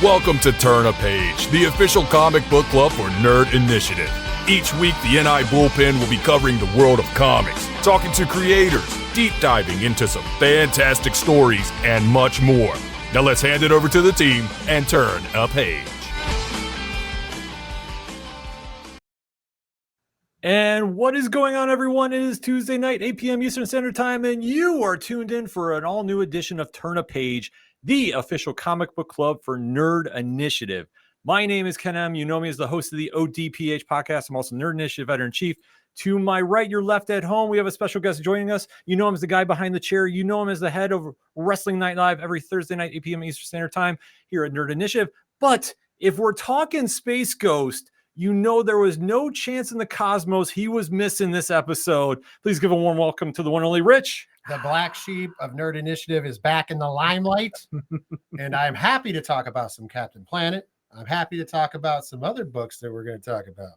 Welcome to Turn a Page, the official comic book club for Nerd Initiative. Each week, the NI Bullpen will be covering the world of comics, talking to creators, deep diving into some fantastic stories, and much more. Now let's hand it over to the team and turn a page. And what is going on, everyone? It is Tuesday night, 8 p.m. Eastern Standard Time, and you are tuned in for an all-new edition of Turn a Page, the official comic book club for Nerd Initiative. My name is Ken M. You know me as the host of the ODPH podcast. I'm also Nerd Initiative Editor-in-Chief. To my right, your left at home, we have a special guest joining us. You know him as the guy behind the chair. You know him as the head of Wrestling Night Live every Thursday night, 8 p.m. Eastern Standard Time here at Nerd Initiative. But if we're talking Space Ghost, you know there was no chance in the cosmos he was missing this episode. Please give a warm welcome to the one and only Rich. The black sheep of Nerd Initiative is back in the limelight, and I'm happy to talk about some Captain Planet. I'm happy to talk about some other books that we're going to talk about,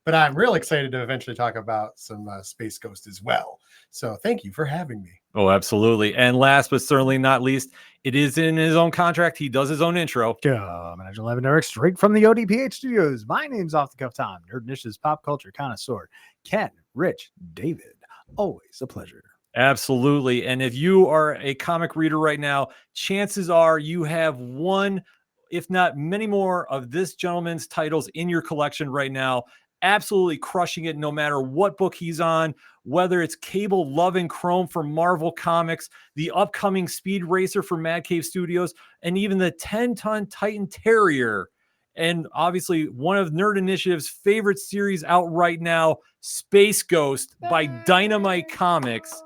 but I'm real excited to eventually talk about some Space Ghost as well. So thank you for having me. Oh, absolutely. And last but certainly not least, it is in his own contract. He does his own intro. Coming at 11 Eric, straight from the ODPH studios. My name's Off the Cuff Tom, Nerd Initiative's pop culture connoisseur. Ken, Rich, David, always a pleasure. Absolutely. And if you are a comic reader right now, chances are you have one, if not many more, of this gentleman's titles in your collection right now. Absolutely crushing it no matter what book he's on, whether it's Cable Love and Chrome for Marvel Comics, the upcoming Speed Racer for Mad Cave Studios, and even the 10-ton Titan Terrier. And obviously one of Nerd Initiative's favorite series out right now, Space Ghost by Dynamite Comics.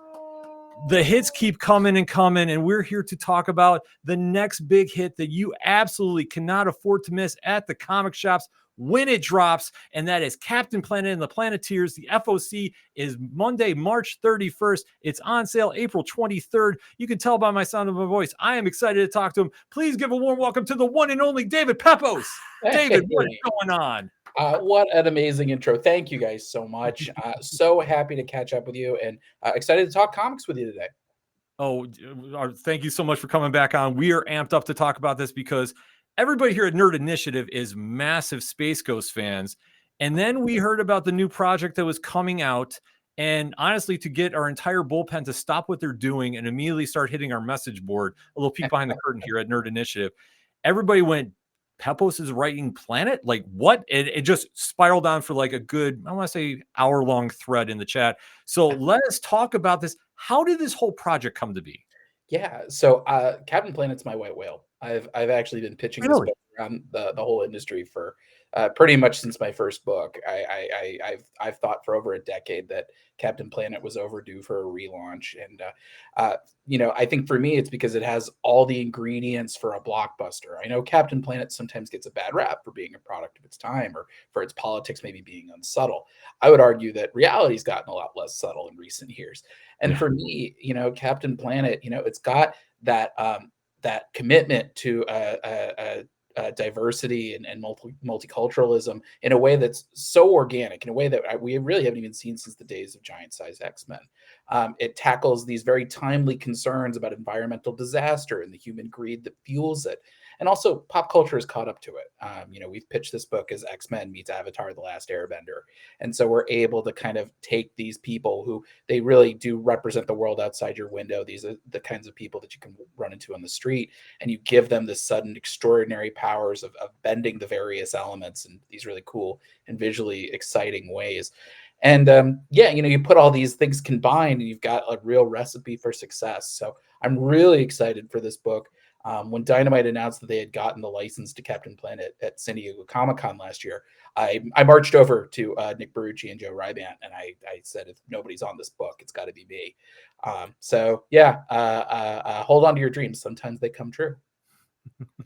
The hits keep coming and coming, and we're here to talk about the next big hit that you absolutely cannot afford to miss at the comic shops when it drops, and that is Captain Planet and the Planeteers. The FOC is Monday, March 31st. It's on sale April 23rd. You can tell by my sound of my voice, I am excited to talk to him. Please give a warm welcome to the one and only David Pepose. David, what is going on? What an amazing intro. Thank you guys so much. So happy to catch up with you and excited to talk comics with you today. Oh, thank you so much for coming back on. We are amped up to talk about this because everybody here at Nerd Initiative is massive Space Ghost fans. And then we heard about the new project that was coming out. And honestly, to get our entire bullpen to stop what they're doing and immediately start hitting our message board, a little peek behind the curtain here at Nerd Initiative, everybody went, Pepose is writing Planet? Like what? It just spiraled on for like a good, I want to say, hour-long thread in the chat. So let us talk about this. How did this whole project come to be? Yeah, so Captain Planet's my white whale. I've actually been pitching this book around the whole industry for pretty much since my first book. I've thought for over a decade that Captain Planet was overdue for a relaunch, and I think for me it's because it has all the ingredients for a blockbuster. I know Captain Planet sometimes gets a bad rap for being a product of its time or for its politics maybe being unsubtle. I would argue that reality's gotten a lot less subtle in recent years. And for me, Captain Planet, it's got that that commitment to diversity and multiculturalism in a way that's so organic, in a way that we really haven't even seen since the days of Giant Size X-Men. It tackles these very timely concerns about environmental disaster and the human greed that fuels it. And also pop culture has caught up to it. We've pitched this book as X-Men meets Avatar: The Last Airbender. And so we're able to kind of take these people who they really do represent the world outside your window. These are the kinds of people that you can run into on the street, and you give them this sudden extraordinary powers of bending the various elements in these really cool and visually exciting ways. And you put all these things combined and you've got a real recipe for success. So I'm really excited for this book. When Dynamite announced that they had gotten the license to Captain Planet at San Diego Comic-Con last year, I marched over to Nick Barucci and Joe Rybant, and I said, if nobody's on this book, it's got to be me. Hold on to your dreams. Sometimes they come true.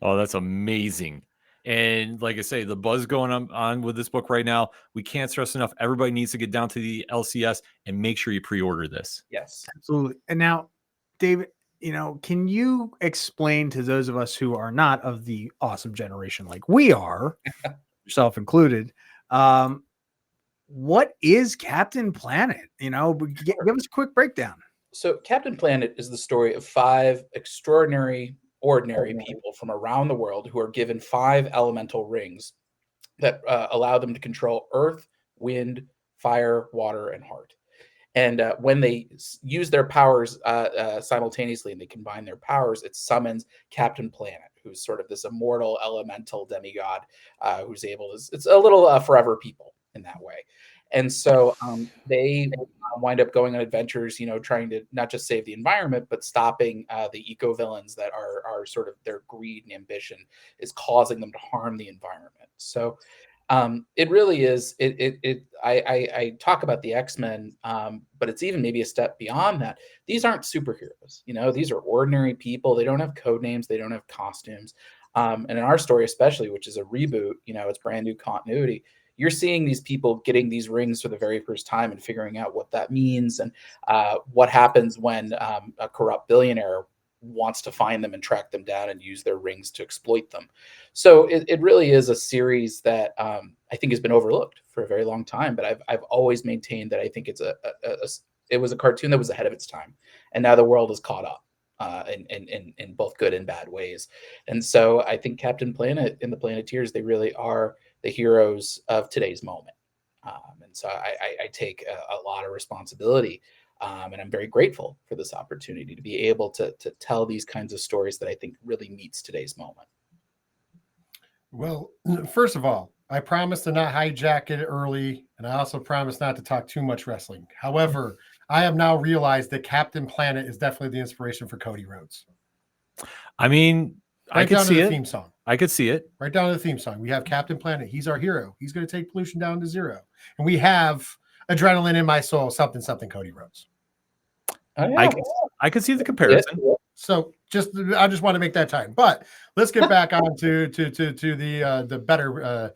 Oh, that's amazing. And like I say, the buzz going on with this book right now, we can't stress enough. Everybody needs to get down to the LCS and make sure you pre-order this. Yes, absolutely. And now, David, can you explain to those of us who are not of the awesome generation like we are, yourself included, what is Captain Planet? Give us a quick breakdown. So Captain Planet is the story of 5 extraordinary ordinary people from around the world who are given 5 elemental rings that allow them to control earth, wind, fire, water, and heart. And when they use their powers simultaneously and they combine their powers, it summons Captain Planet, who's sort of this immortal elemental demigod who's able to, it's a little forever people in that way. And so they wind up going on adventures, trying to not just save the environment, but stopping the eco-villains that are sort of their greed and ambition is causing them to harm the environment. So it really is. I talk about the X-Men, but it's even maybe a step beyond that. These aren't superheroes. These are ordinary people. They don't have code names. They don't have costumes. And in our story, especially, which is a reboot, it's brand new continuity. You're seeing these people getting these rings for the very first time and figuring out what that means and what happens when a corrupt billionaire wants to find them and track them down and use their rings to exploit them. So it really is a series that I think has been overlooked for a very long time. But I've always maintained that I think it's it was a cartoon that was ahead of its time, and now the world is caught up in both good and bad ways. And so I think Captain Planet and the Planeteers, they really are the heroes of today's moment. And so I take a lot of responsibility. And I'm very grateful for this opportunity to be able to tell these kinds of stories that I think really meets today's moment. Well, first of all, I promise to not hijack it early, and I also promise not to talk too much wrestling. However, I have now realized that Captain Planet is definitely the inspiration for Cody Rhodes. I mean, I could see it. Theme song. I could see it. Right down to the theme song. We have Captain Planet. He's our hero. He's going to take pollution down to zero. And we have Adrenaline in My Soul, something, Cody Rhodes. Oh, yeah. I could see the comparison. Yeah. So I just want to make that time. But let's get back on to the better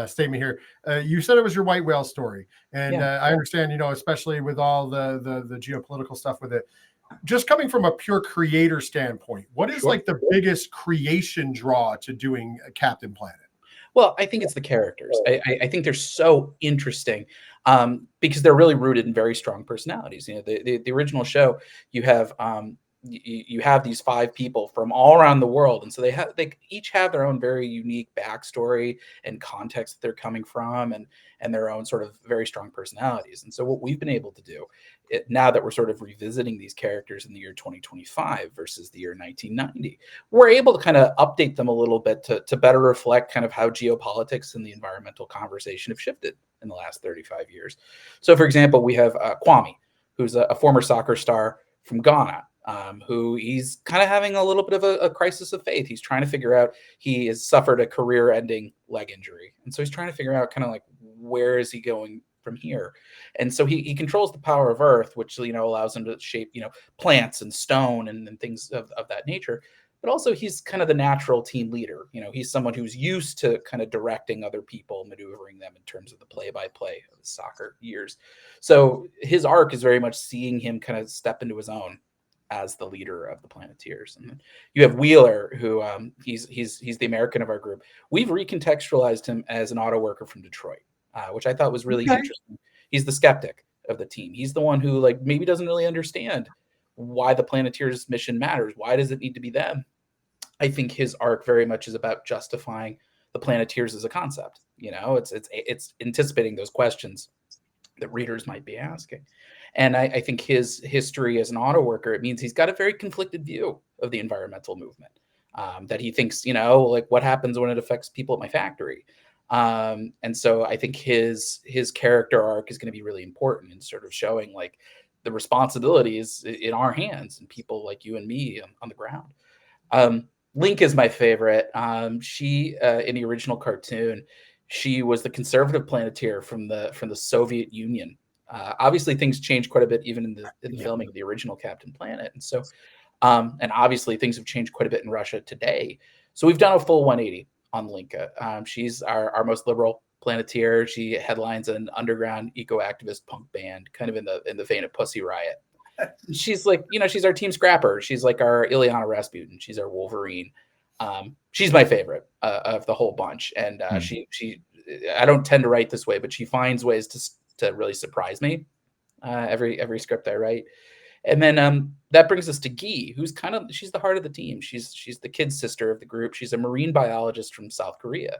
statement here. You said it was your white whale story, and I understand, especially with all the geopolitical stuff with it. Just coming from a pure creator standpoint, what is like the biggest creation draw to doing Captain Planet? Well, I think it's the characters. I think they're so interesting because they're really rooted in very strong personalities. The original show, you have you have these 5 people from all around the world, and so they each have their own very unique backstory and context that they're coming from, and their own sort of very strong personalities. And so what we've been able to do now that we're sort of revisiting these characters in the year 2025 versus the year 1990, we're able to kind of update them a little bit to better reflect kind of how geopolitics and the environmental conversation have shifted in the last 35 years. So, for example, we have Kwame, who's a former soccer star from Ghana. Who he's kind of having a little bit of a crisis of faith. He's trying to figure out, he has suffered a career-ending leg injury. And so he's trying to figure out kind of like, where is he going from here? And so he controls the power of earth, which, allows him to shape, plants and stone and things of that nature. But also he's kind of the natural team leader. He's someone who's used to kind of directing other people, maneuvering them in terms of the play-by-play of his soccer years. So his arc is very much seeing him kind of step into his own as the leader of the Planeteers. And you have Wheeler, who he's the American of our group. We've recontextualized him as an auto worker from Detroit, which I thought was really interesting. He's the skeptic of the team. He's the one who maybe doesn't really understand why the Planeteers mission matters. Why does it need to be them? I think his arc very much is about justifying the Planeteers as a concept. It's anticipating those questions that readers might be asking. And I think his history as an auto worker, it means he's got a very conflicted view of the environmental movement, that he thinks, what happens when it affects people at my factory? And so I think his character arc is going to be really important in sort of showing the responsibility is in our hands and people like you and me on the ground. Link is my favorite. She, in the original cartoon, she was the conservative Planeteer from the Soviet Union. Obviously, things changed quite a bit even in the filming of the original Captain Planet, and so and obviously things have changed quite a bit in Russia today. So we've done a full 180 on Linka. She's our most liberal Planeteer. She headlines an underground eco-activist punk band, kind of in the vein of Pussy Riot. She's she's our team scrapper. She's like our Ilyana Rasputin. She's our Wolverine. She's my favorite of the whole bunch, and she I don't tend to write this way, but she finds ways to really surprise me every script I write. And then that brings us to Gi, who's she's the heart of the team. She's the kid sister of the group. She's a marine biologist from South Korea.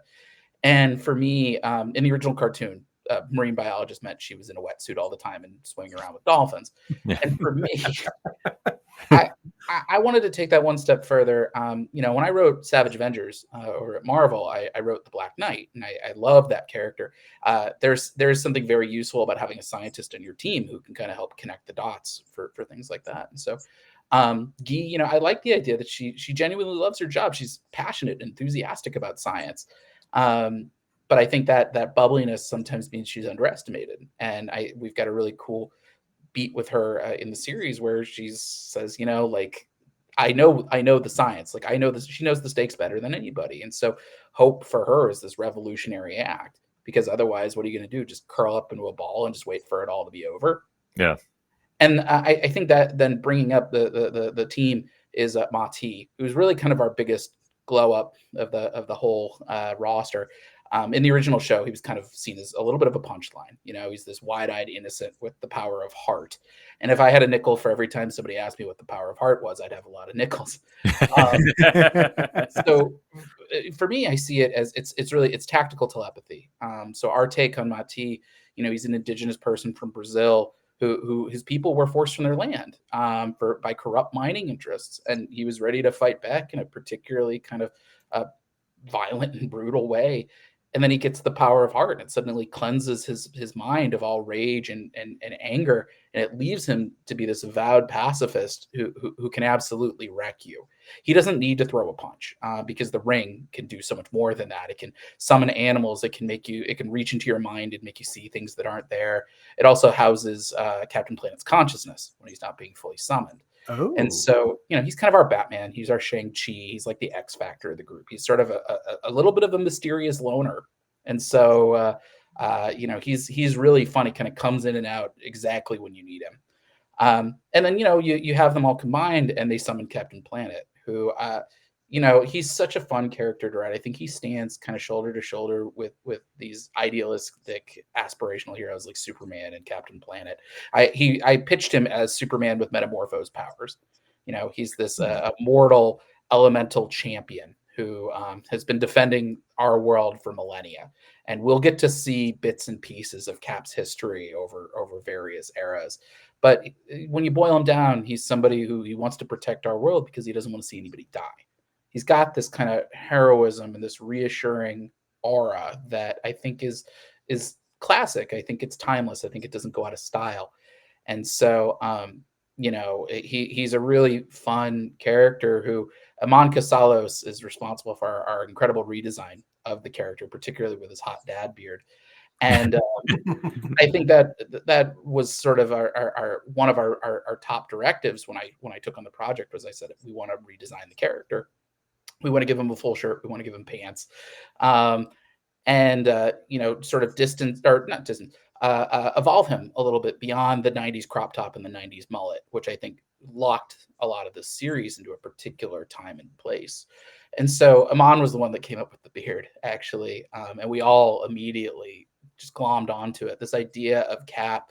And for me, in the original cartoon, marine biologist meant she was in a wetsuit all the time and swinging around with dolphins. Yeah. And for me, I wanted to take that one step further. When I wrote Savage Avengers or at Marvel, I wrote the Black Knight, and I love that character. There's something very useful about having a scientist on your team who can kind of help connect the dots for things like that. And so Gi, I like the idea that she genuinely loves her job. She's passionate, enthusiastic about science. But I think that bubbliness sometimes means she's underestimated. And we've got a really cool beat with her in the series where she says, I know the science, like I know this, she knows the stakes better than anybody. And so hope for her is this revolutionary act, because otherwise, what are you going to do? Just curl up into a ball and just wait for it all to be over? Yeah. And I think that then bringing up the team is Ma-Ti, who's really kind of our biggest glow up of the whole roster. In the original show, he was kind of seen as a little bit of a punchline. He's this wide-eyed innocent with the power of heart. And if I had a nickel for every time somebody asked me what the power of heart was, I'd have a lot of nickels. So for me, I see it as it's tactical telepathy. So our take on Ma-Ti, he's an indigenous person from Brazil who his people were forced from their land by corrupt mining interests, and he was ready to fight back in a particularly kind of violent and brutal way. And then he gets the power of heart, and it suddenly cleanses his mind of all rage and anger, and it leaves him to be this avowed pacifist who can absolutely wreck you. He doesn't need to throw a punch because the ring can do so much more than that. It can summon animals. It can reach into your mind and make you see things that aren't there. It also houses Captain Planet's consciousness when he's not being fully summoned. Oh. And so, he's kind of our Batman. He's our Shang-Chi. He's like the X Factor of the group. He's sort of a little bit of a mysterious loner. And so, he's really fun. He kind of comes in and out exactly when you need him. And then, you have them all combined and they summon Captain Planet, who, he's such a fun character to write. I think he stands kind of shoulder to shoulder with these idealistic aspirational heroes like Superman and Captain Planet. I pitched him as Superman with metamorphose powers. He's this mortal elemental champion who has been defending our world for millennia. And we'll get to see bits and pieces of Cap's history over various eras. But when you boil him down, he's somebody who he wants to protect our world because he doesn't want to see anybody die. He's got this kind of heroism and this reassuring aura that I think is classic. I think it's timeless. I think it doesn't go out of style. And so, he's a really fun character who Amon Casalos is responsible for our incredible redesign of the character, particularly with his hot dad beard. And I think that was sort of our one of our top directives when I took on the project was I said, we want to redesign the character. We want to give him a full shirt. We want to give him pants. Sort of evolve him a little bit beyond the 90s crop top and the 90s mullet, which I think locked a lot of the series into a particular time and place. And so Amon was the one that came up with the beard, actually. And we all immediately just glommed onto it. This idea of Cap,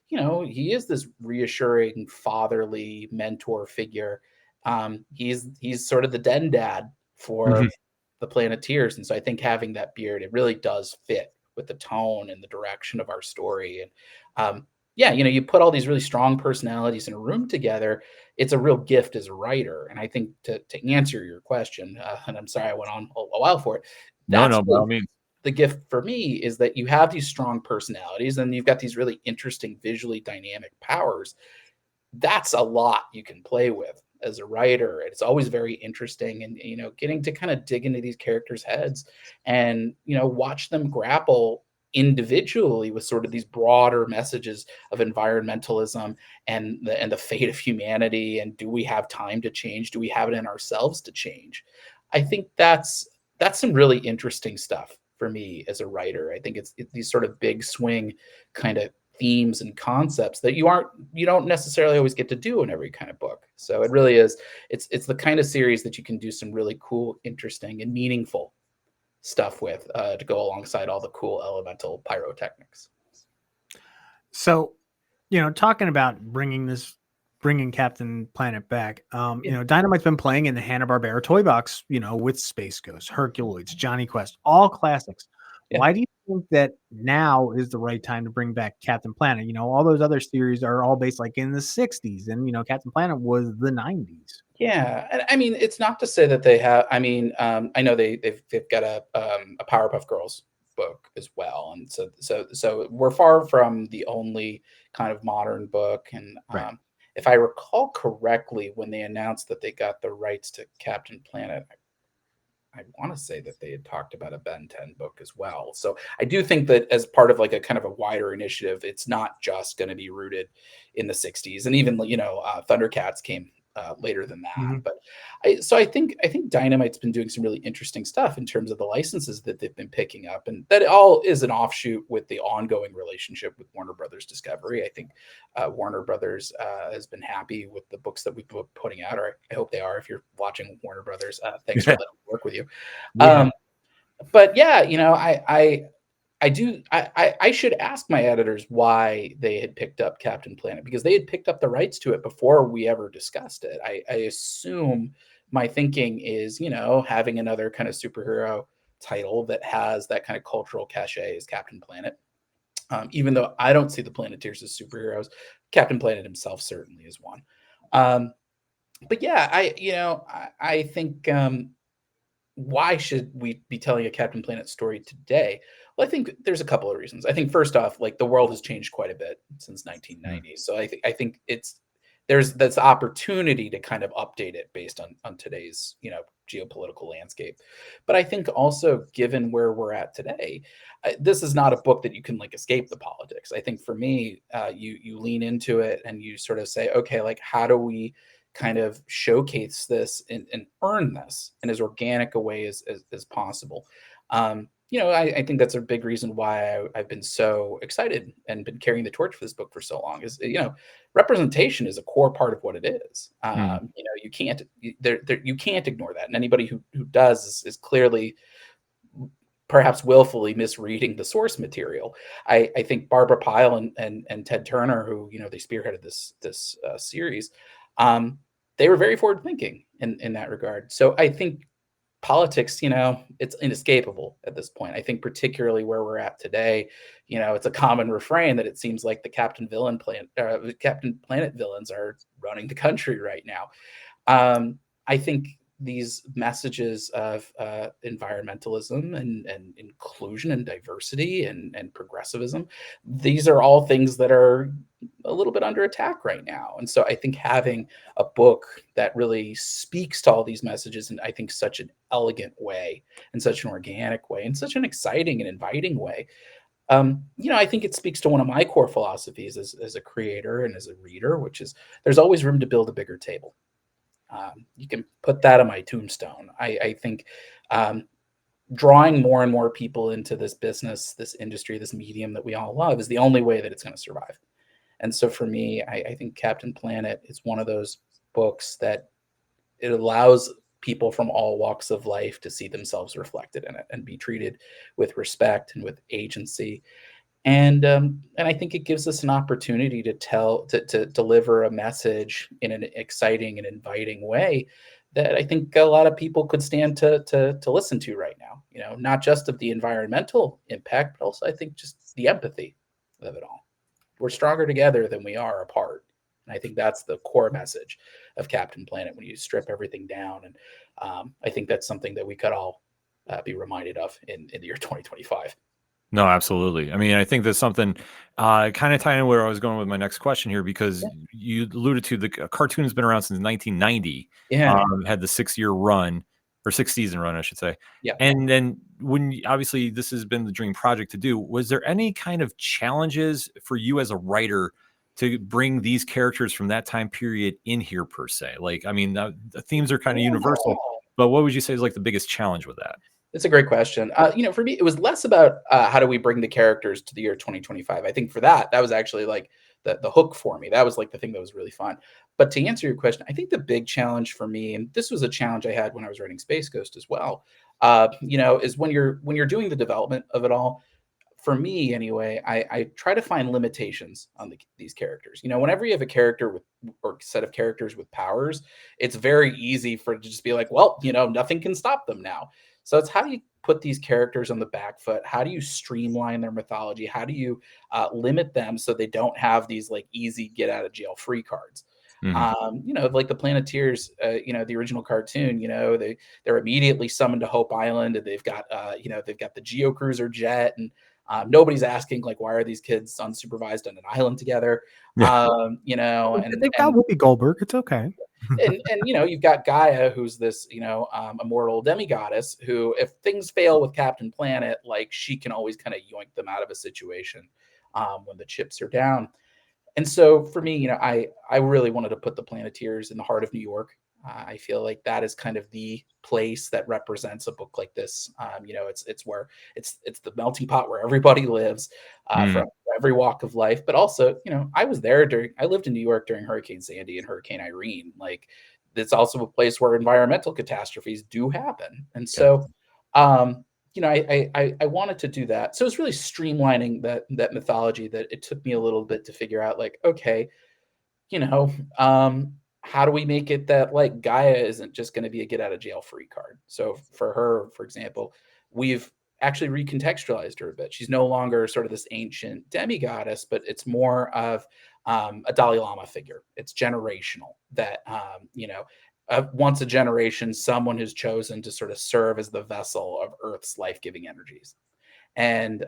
he is this reassuring fatherly mentor figure. He's sort of the den dad for the Planeteers. And so I think having that beard, it really does fit with the tone and the direction of our story. And you put all these really strong personalities in a room together. It's a real gift as a writer. And I think to answer your question, and I'm sorry I went on a while for it. No, by all means. The gift for me is that you have these strong personalities and you've got these really interesting, visually dynamic powers. That's a lot you can play with as a writer. It's always very interesting and, getting to kind of dig into these characters' heads and, watch them grapple individually with sort of these broader messages of environmentalism and the fate of humanity. And do we have time to change? Do we have it in ourselves to change? I think that's some really interesting stuff for me as a writer. I think it's these sort of big swing kind of themes and concepts that you don't necessarily always get to do in every kind of book. So it really is, it's the kind of series that you can do some really cool, interesting, and meaningful stuff with to go alongside all the cool elemental pyrotechnics. So, talking about bringing this bringing Captain Planet back. Dynamite's been playing in the Hanna-Barbera toy box, with Space Ghost, Herculoids, Johnny Quest, all classics. Yeah. Why do you think that now is the right time to bring back Captain Planet? All those other series are all based like in the 60s, and Captain Planet was the 90s. Yeah, and I mean, it's not to say that they have. I mean, I know they've got a Powerpuff Girls book as well, and so we're far from the only kind of modern book. And Right. If I recall correctly, when they announced that they got the rights to Captain Planet, I want to say that they had talked about a Ben 10 book as well. So I do think that as part of like a kind of a wider initiative, it's not just going to be rooted in the 60s, and even Thundercats came later than that. Mhm. But I think Dynamite's been doing some really interesting stuff in terms of the licenses that they've been picking up, and that all is an offshoot with the ongoing relationship with Warner Brothers Discovery. I think Warner Brothers has been happy with the books that we've been putting out, or I hope they are. If you're watching Warner Brothers, thanks for letting me work with you. Yeah. But yeah, I should ask my editors why they had picked up Captain Planet, because they had picked up the rights to it before we ever discussed it. I assume my thinking is, having another kind of superhero title that has that kind of cultural cachet as Captain Planet. Even though I don't see the Planeteers as superheroes, Captain Planet himself certainly is one. But yeah, I think why should we be telling a Captain Planet story today? Well, I think there's a couple of reasons. I think first off, like the world has changed quite a bit since 1990. So I think there's this opportunity to kind of update it based on today's, geopolitical landscape. But I think also, given where we're at today, this is not a book that you can like escape the politics. I think for me, you lean into it and you sort of say, okay, like how do we kind of showcase this and earn this in as organic a way as possible. I think that's a big reason why I've been so excited and been carrying the torch for this book for so long. Is representation is a core part of what it is. You can't ignore that, and anybody who does is clearly perhaps willfully misreading the source material. I think Barbara Pyle and Ted Turner, who they spearheaded this series, they were very forward thinking in that regard. So I think politics, it's inescapable at this point. I think particularly where we're at today, it's a common refrain that it seems like the Captain Planet villains are running the country right now. I think these messages of environmentalism and inclusion and diversity and progressivism, these are all things that are a little bit under attack right now. And so I think having a book that really speaks to all these messages in, I think, such an elegant way, and such an organic way, and such an exciting and inviting way, I think it speaks to one of my core philosophies as a creator and as a reader, which is there's always room to build a bigger table. You can put that on my tombstone. I think drawing more and more people into this business, this industry, this medium that we all love is the only way that it's going to survive. And so for me, I think Captain Planet is one of those books that it allows people from all walks of life to see themselves reflected in it and be treated with respect and with agency. And I think it gives us an opportunity to deliver a message in an exciting and inviting way that I think a lot of people could stand to listen to right now. Not just of the environmental impact, but also I think just the empathy of it all. We're stronger together than we are apart. And I think that's the core message of Captain Planet when you strip everything down. And I think that's something that we could all be reminded of in the year 2025. No, absolutely. I mean, I think that's something kind of tying in where I was going with my next question here, because you alluded to the cartoon has been around since 1990. Yeah. Had the 6-year run or 6-season run, I should say. Yeah. And then obviously this has been the dream project to do, was there any kind of challenges for you as a writer to bring these characters from that time period in here per se? Like, I mean, the themes are kind of universal, but what would you say is like the biggest challenge with that? It's a great question. For me, it was less about how do we bring the characters to the year 2025. I think for that was actually like the hook for me. That was like the thing that was really fun. But to answer your question, I think the big challenge for me, and this was a challenge I had when I was writing Space Ghost as well, is when you're doing the development of it all. for me anyway, I try to find limitations on these characters. Whenever you have a character with or set of characters with powers, it's very easy for it to just be like, well, nothing can stop them now. So it's how do you put these characters on the back foot? How do you streamline their mythology? How do you limit them so they don't have these like easy get out of jail free cards? Like the Planeteers, the original cartoon, they're immediately summoned to Hope Island, and they've got the Geocruiser jet, and nobody's asking like, why are these kids unsupervised on an island together? Yeah. And they've got Whoopi Goldberg. It's okay. and you've got Gaia, who's this immortal demigoddess who, if things fail with Captain Planet, like she can always kind of yoink them out of a situation when the chips are down. And so for me, I really wanted to put the Planeteers in the heart of New York. I feel like that is kind of the place that represents a book like this. It's where it's the melting pot where everybody lives from every walk of life. But also, I lived in New York during Hurricane Sandy and Hurricane Irene. Like, it's also a place where environmental catastrophes do happen. And so, I wanted to do that. So it's really streamlining that mythology that it took me a little bit to figure out, like, okay, how do we make it that like Gaia isn't just going to be a get out of jail free card? So for her, for example, we've actually recontextualized her a bit. She's no longer sort of this ancient demigoddess, but it's more of a Dalai Lama figure. It's generational that, once a generation, someone who's chosen to sort of serve as the vessel of Earth's life-giving energies. And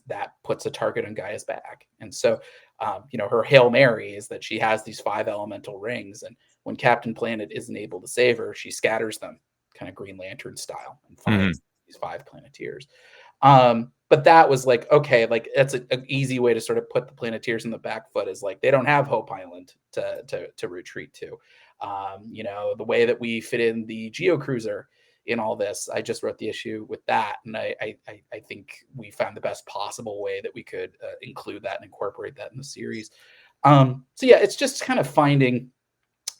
that puts a target on Gaia's back. And so, her Hail Mary is that she has these 5 elemental rings. And when Captain Planet isn't able to save her, she scatters them kind of Green Lantern style and finds these 5 Planeteers. But that was like, okay, like that's an easy way to sort of put the Planeteers in the back foot, is like, they don't have Hope Island to retreat to. The way that we fit in the Geocruiser in all this, I just wrote the issue with that, and I think we found the best possible way that we could include that and incorporate that in the series. So yeah, it's just kind of finding,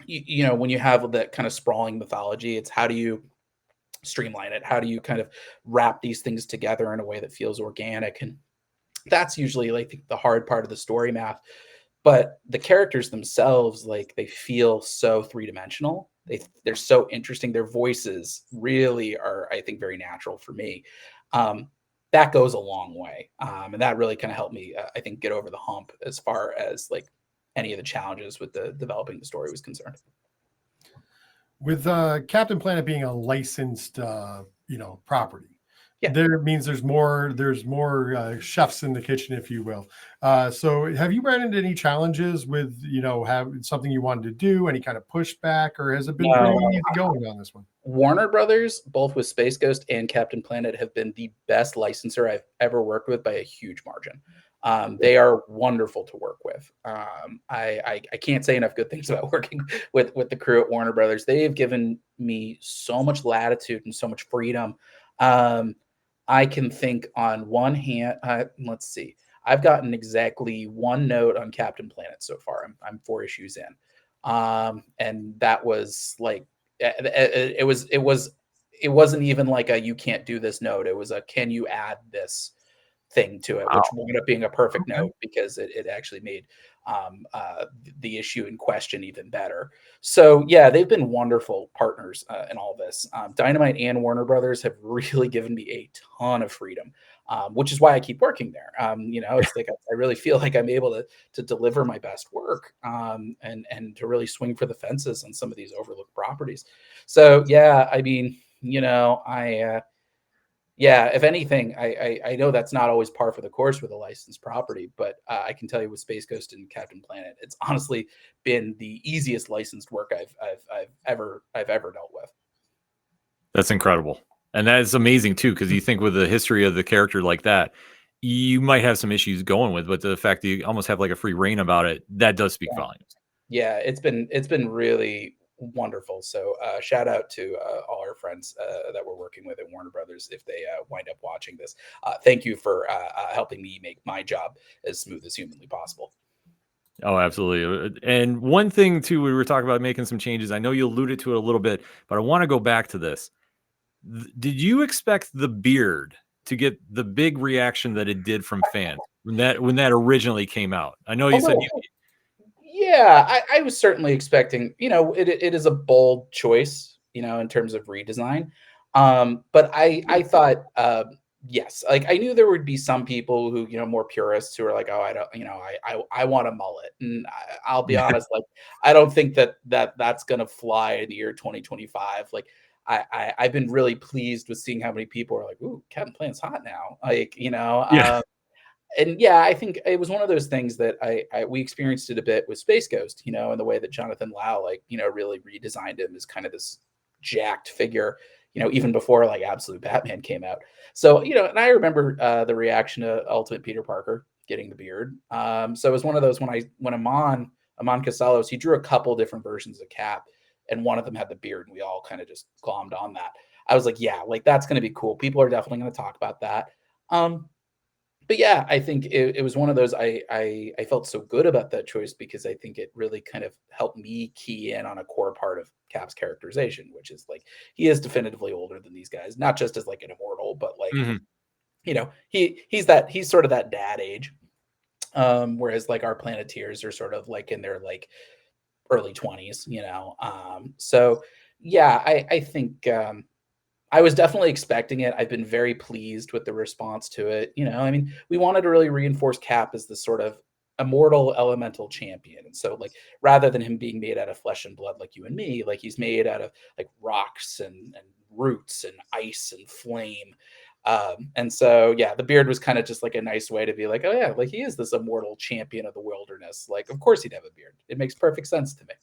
when you have that kind of sprawling mythology, it's how do you streamline it? How do you kind of wrap these things together in a way that feels organic? And that's usually like the hard part of the story math. But the characters themselves, like, they feel so three-dimensional. They're so interesting. Their voices really are, I think, very natural for me. That goes a long way. And that really kind of helped me, I think, get over the hump as far as like any of the challenges with the developing the story was concerned. With Captain Planet being a licensed, property, there means there's more chefs in the kitchen, if you will. So have you run into any challenges with, have something you wanted to do, any kind of pushback, or has it been pretty easy going on this one? Warner Brothers, both with Space Ghost and Captain Planet, have been the best licensor I've ever worked with by a huge margin. They are wonderful to work with. I can't say enough good things about working with the crew at Warner Brothers. They have given me so much latitude and so much freedom. I can think on one hand, let's see, I've gotten exactly 1 note on Captain Planet so far. I'm 4 issues in. And that was like, it wasn't even like a, you can't do this note. It was a, can you add this thing to it, which wound up being a perfect note because it actually made the issue in question even better. So yeah, they've been wonderful partners in all this. Dynamite and Warner Brothers have really given me a ton of freedom, which is why I keep working there. It's like I really feel like I'm able to deliver my best work and to really swing for the fences on some of these overlooked properties. So yeah, I mean, if anything, I know that's not always par for the course with a licensed property, but I can tell you with Space Ghost and Captain Planet, it's honestly been the easiest licensed work I've ever dealt with. That's incredible. And that is amazing too, because you think with the history of the character like that, you might have some issues going with, but the fact that you almost have like a free reign about it, that does speak volumes. Yeah, it's been really wonderful. So shout out to all our friends that we're working with at Warner Brothers if they wind up watching this. Thank you for helping me make my job as smooth as humanly possible. Oh, absolutely. And one thing too, we were talking about making some changes. I know you alluded to it a little bit, but I want to go back to this. Did you expect the beard to get the big reaction that it did from fans when that originally came out? I know you said yeah, I was certainly expecting, it is a bold choice, in terms of redesign. But I thought, yes, like I knew there would be some people who, more purists who are like, oh, I don't, I want a mullet. And I'll be honest, like, I don't think that's going to fly in the year 2025. Like, I've been really pleased with seeing how many people are like, ooh, Captain Planet's hot now. Like, yeah. And yeah, I think it was one of those things that we experienced it a bit with Space Ghost, in the way that Jonathan Lau, like, really redesigned him as kind of this jacked figure, even before like Absolute Batman came out. So, and I remember the reaction to Ultimate Peter Parker getting the beard. So it was one of those when Amon Casalos, he drew a couple different versions of Cap, and one of them had the beard, and we all kind of just glommed on that. I was like, yeah, like that's going to be cool. People are definitely going to talk about that. But yeah, I think it was one of those, I felt so good about that choice because I think it really kind of helped me key in on a core part of Cap's characterization, which is like, he is definitively older than these guys, not just as like an immortal, but like, he's sort of that dad age. Whereas like our Planeteers are sort of like in their like early 20s, so yeah, I think, I was definitely expecting it. I've been very pleased with the response to it. I mean, we wanted to really reinforce Cap as this sort of immortal elemental champion. And so like, rather than him being made out of flesh and blood, like you and me, like he's made out of like rocks and roots and ice and flame. And so, yeah, the beard was kind of just like a nice way to be like, oh yeah, like he is this immortal champion of the wilderness. Like, of course he'd have a beard. It makes perfect sense to me.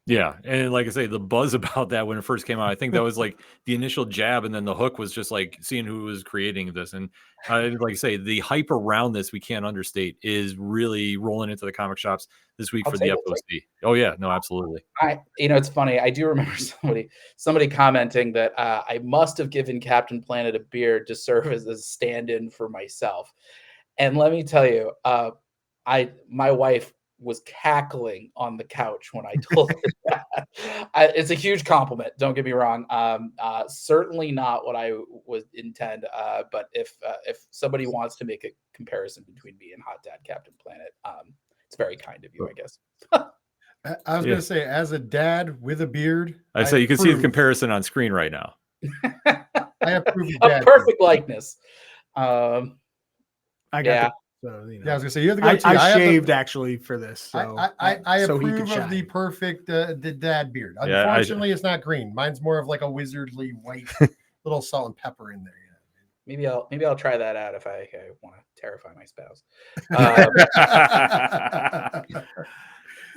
Yeah, and like I say, the buzz about that when it first came out, I think that was like the initial jab, and then the hook was just like seeing who was creating this. And like I say, the hype around this, we can't understate, is really rolling into the comic shops this week for the FOC. Oh yeah, no, absolutely. It's funny. I do remember somebody commenting that I must have given Captain Planet a beard to serve as a stand-in for myself. And let me tell you, my wife was cackling on the couch when I told her that. It's a huge compliment. Don't get me wrong. Certainly not what I would intend. But if somebody wants to make a comparison between me and Hot Dad Captain Planet, it's very kind of you, I guess. I was going to say, as a dad with a beard, I say you can see the comparison on screen right now. I approve a perfect likeness. I got So, yeah, I was gonna say you're the go-to. I shaved actually for this. So I approve of the perfect the dad beard. Unfortunately, it's not green. Mine's more of like a wizardly white, little salt and pepper in there. Maybe I'll try that out if I want to terrify my spouse.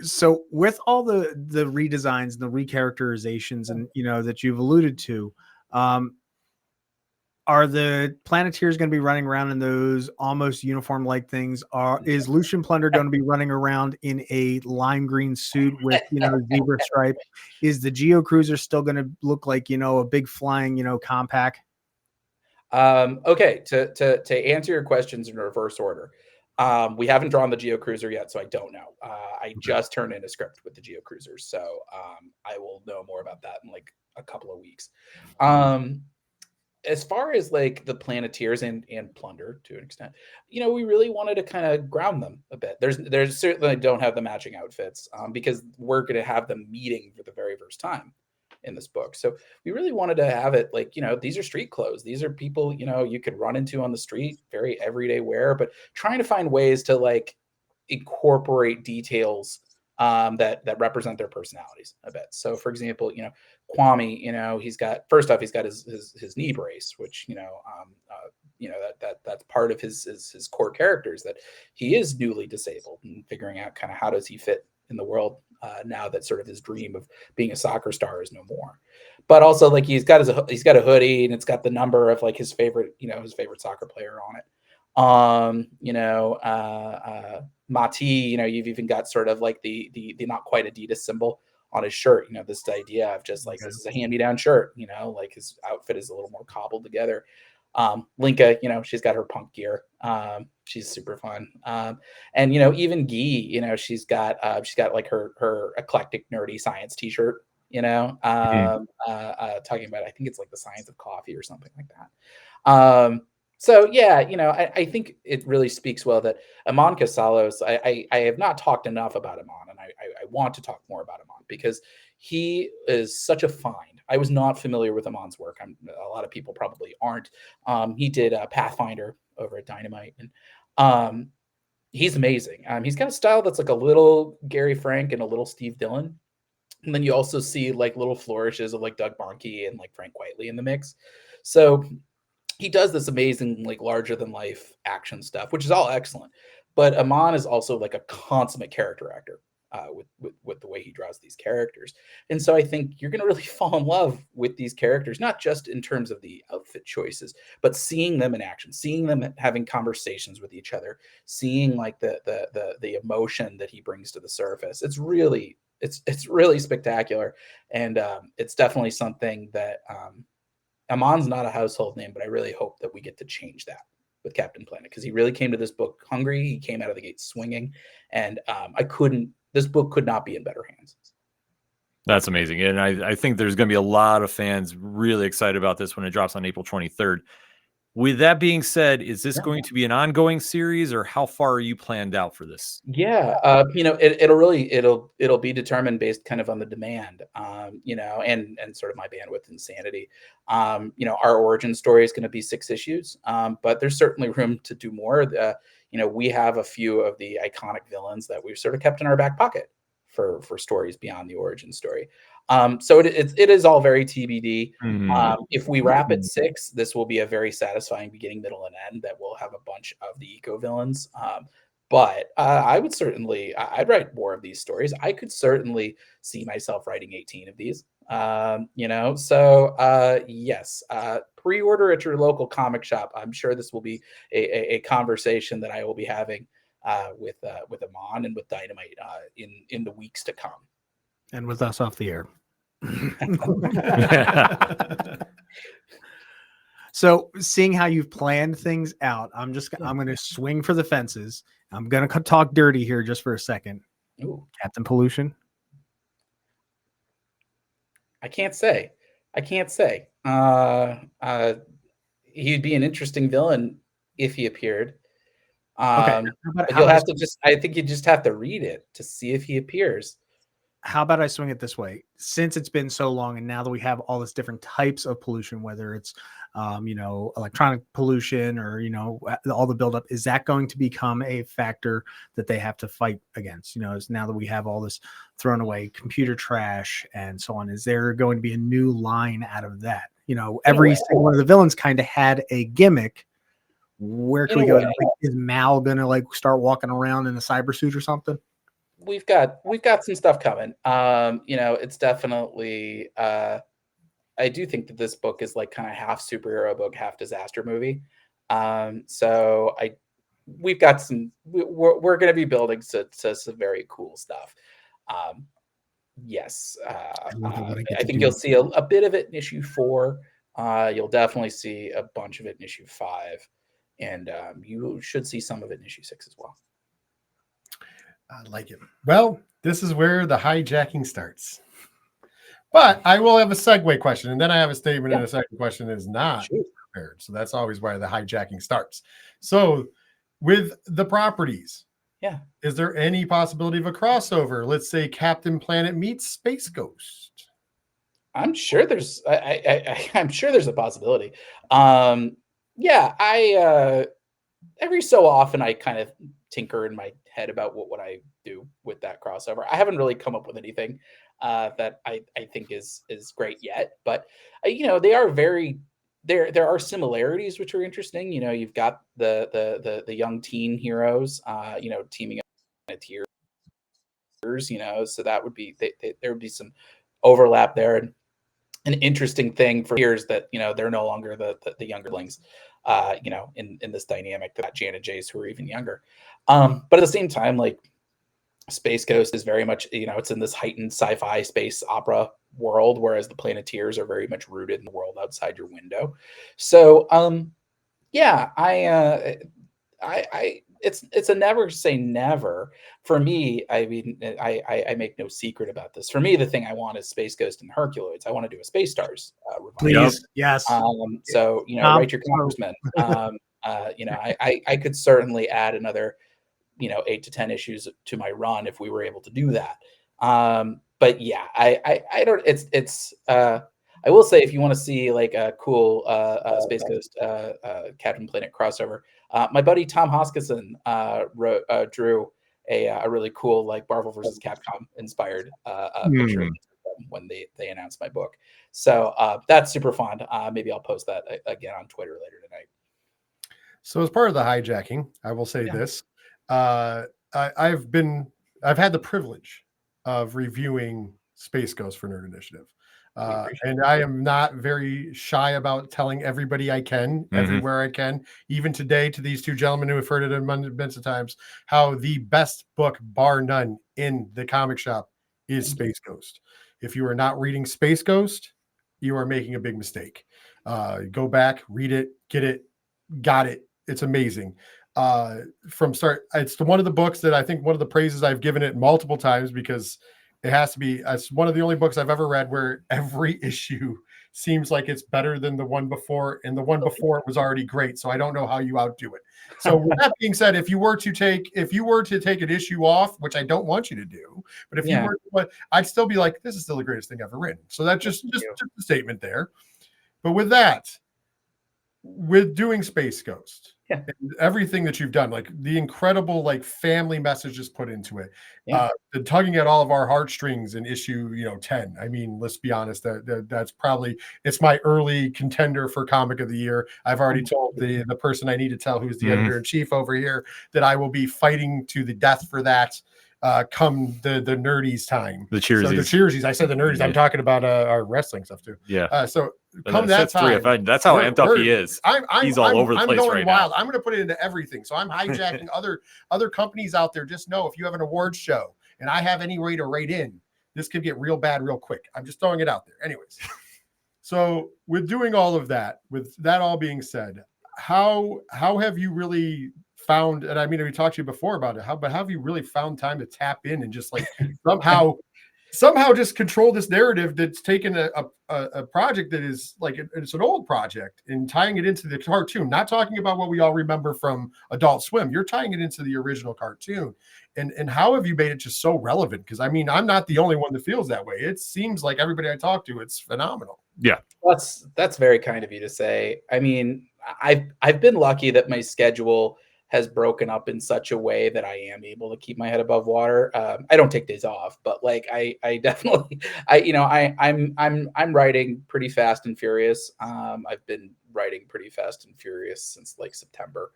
So with all the redesigns and the recharacterizations and that you've alluded to, are the Planeteers going to be running around in those almost uniform like things? Is Lucian Plunder going to be running around in a lime green suit with zebra stripe? Is the Geo Cruiser still going to look like a big flying compact? Okay, to answer your questions in reverse order, we haven't drawn the Geo Cruiser yet, so I don't know. I just turned in a script with the Geo Cruiser, so I will know more about that in like a couple of weeks. As far as like the Planeteers and Plunder to an extent, we really wanted to kind of ground them a bit. There's certainly don't have the matching outfits because we're going to have them meeting for the very first time in this book. So we really wanted to have it like, these are street clothes. These are people, you could run into on the street, very everyday wear, but trying to find ways to like incorporate details that represent their personalities a bit. So for example, Kwame, he's got his knee brace, which, that's part of his core characters, that he is newly disabled and figuring out kind of how does he fit in the world now that sort of his dream of being a soccer star is no more. But also like he's got a hoodie and it's got the number of like his favorite soccer player on it. Mati, you've even got sort of like the not quite Adidas symbol on his shirt, this idea of just like, this is a hand-me-down shirt, like his outfit is a little more cobbled together. Linka, she's got her punk gear. She's super fun. And even Guy, she's got like her eclectic nerdy science t-shirt, talking about, I think it's like the science of coffee or something like that. So yeah, I think it really speaks well that Amon Casalos. I have not talked enough about Amon, and I want to talk more about Amon because he is such a find. I was not familiar with Amon's work. A lot of people probably aren't. He did Pathfinder over at Dynamite, and he's amazing. He's got a style that's like a little Gary Frank and a little Steve Dillon. And then you also see like little flourishes of like Doug Bonnke and like Frank Whiteley in the mix. So he does this amazing, like larger than life action stuff, which is all excellent. But Amon is also like a consummate character actor with the way he draws these characters. And so I think you're going to really fall in love with these characters, not just in terms of the outfit choices, but seeing them in action, seeing them having conversations with each other, seeing like the emotion that he brings to the surface. It's really spectacular. And it's definitely something that Amon's not a household name, but I really hope that we get to change that with Captain Planet, because he really came to this book hungry. He came out of the gate swinging, and this book could not be in better hands. That's amazing. And I think there's going to be a lot of fans really excited about this when it drops on April 23rd. With that being said, is this going to be an ongoing series, or how far are you planned out for this? Yeah, it'll be determined based kind of on the demand, and sort of my bandwidth and sanity. Our origin story is going to be 6 issues, but there's certainly room to do more. We have a few of the iconic villains that we've sort of kept in our back pocket for stories beyond the origin story. So it is all very TBD. If we wrap at 6, this will be a very satisfying beginning, middle, and end that will have a bunch of the eco villains. But I'd write more of these stories. I could certainly see myself writing 18 of these. Yes, pre-order at your local comic shop. I'm sure this will be a conversation that I will be having with Amon and with Dynamite in the weeks to come. And with us off the air. So seeing how you've planned things out, I'm going to swing for the fences. I'm going to talk dirty here just for a second. Ooh. Captain Pollution. I can't say. He'd be an interesting villain if he appeared. Okay. I think you just have to read it to see if he appears. How about I swing it this way? Since it's been so long, and now that we have all this different types of pollution, whether it's, electronic pollution or, all the buildup, is that going to become a factor that they have to fight against? Is now that we have all this thrown away computer trash and so on, is there going to be a new line out of that? Every single one of the villains kind of had a gimmick. Where can we go? Is Mal going to start walking around in a cyber suit or something? We've got some stuff coming. It's definitely I do think that this book is like kind of half superhero book, half disaster movie. So we've got we're going to be building some very cool stuff. Yes. I think you'll see a bit of it in issue 4. You'll definitely see a bunch of it in issue 5, and you should see some of it in issue 6 as well. I like it. Well, this is where the hijacking starts. But I will have a segue question, and then I have a statement, and a second question is not prepared. So that's always why the hijacking starts. So with the properties, is there any possibility of a crossover? Let's say Captain Planet meets Space Ghost. I'm sure there's I'm sure there's a possibility. Every so often I kind of tinker in my head about what would I do with that crossover. I haven't really come up with anything that I think is great yet, but they are very there are similarities which are interesting. You've got the young teen heroes teaming up with Tears, so that would be there would be some overlap there, and an interesting thing for years that they're no longer the youngerlings in this dynamic, that Jan and Jace who are even younger, but at the same time, like, Space Ghost is very much it's in this heightened sci-fi space opera world, whereas the Planeteers are very much rooted in the world outside your window. So it's a never say never for me. I mean, I make no secret about this. For me, the thing I want is Space Ghost and Herculoids. I want to do a Space Stars revival. Please, yes. So write your congressman. I could certainly add another 8 to 10 issues to my run if we were able to do that. But yeah, I don't. I will say, if you want to see like a cool Space Ghost Captain Planet crossover, my buddy Tom Hoskisson drew a really cool like Marvel versus Capcom inspired picture of them when they announced my book. So that's super fun. Maybe I'll post that again on Twitter later tonight. So as part of the hijacking, I will say this. I've had the privilege of reviewing Space Ghost for Nerd Initiative. And I am not very shy about telling everybody I can, everywhere I can, even today to these two gentlemen who have heard it a bunch of times, how the best book, bar none, in the comic shop is Space Ghost. If you are not reading Space Ghost, you are making a big mistake. Go back, read it, get it, got it. It's amazing. From start, it's one of the books that I think one of the praises I've given it multiple times, because it has to be. It's one of the only books I've ever read where every issue seems like it's better than the one before, and the one before it was already great. So I don't know how you outdo it. So with that being said, if you were to take an issue off, which I don't want you to do, but if you were, I'd still be like, this is still the greatest thing ever written. So that's just a statement there. But with that, with doing Space Ghost, and everything that you've done, like the incredible like family messages put into it, the tugging at all of our heartstrings in issue 10. I mean, let's be honest, that's probably, it's my early contender for comic of the year. I've already told the person I need to tell, who's the editor-in-chief over here, that I will be fighting to the death for that come the nerdies time. The cheersies. So the cheersies. I said the nerdies. I'm talking about our wrestling stuff too. So come that time. That's how amped up he is. He's all over the place right now. I'm going to put it into everything. So I'm hijacking other companies out there. Just know, if you have an awards show and I have any way to write in, this could get real bad real quick. I'm just throwing it out there. Anyways, so with doing all of that, with that all being said, how have you really found, and I mean, we talked to you before about it, but how have you really found time to tap in and just like somehow just control this narrative that's taken a project that is like, it's an old project, and tying it into the cartoon, not talking about what we all remember from Adult Swim. You're tying it into the original cartoon. And how have you made it just so relevant? Because I mean, I'm not the only one that feels that way. It seems like everybody I talk to, it's phenomenal. Yeah. That's very kind of you to say. I mean, I've been lucky that my schedule has broken up in such a way that I am able to keep my head above water. I don't take days off, but like I definitely, I'm writing pretty fast and furious. I've been writing pretty fast and furious since like September,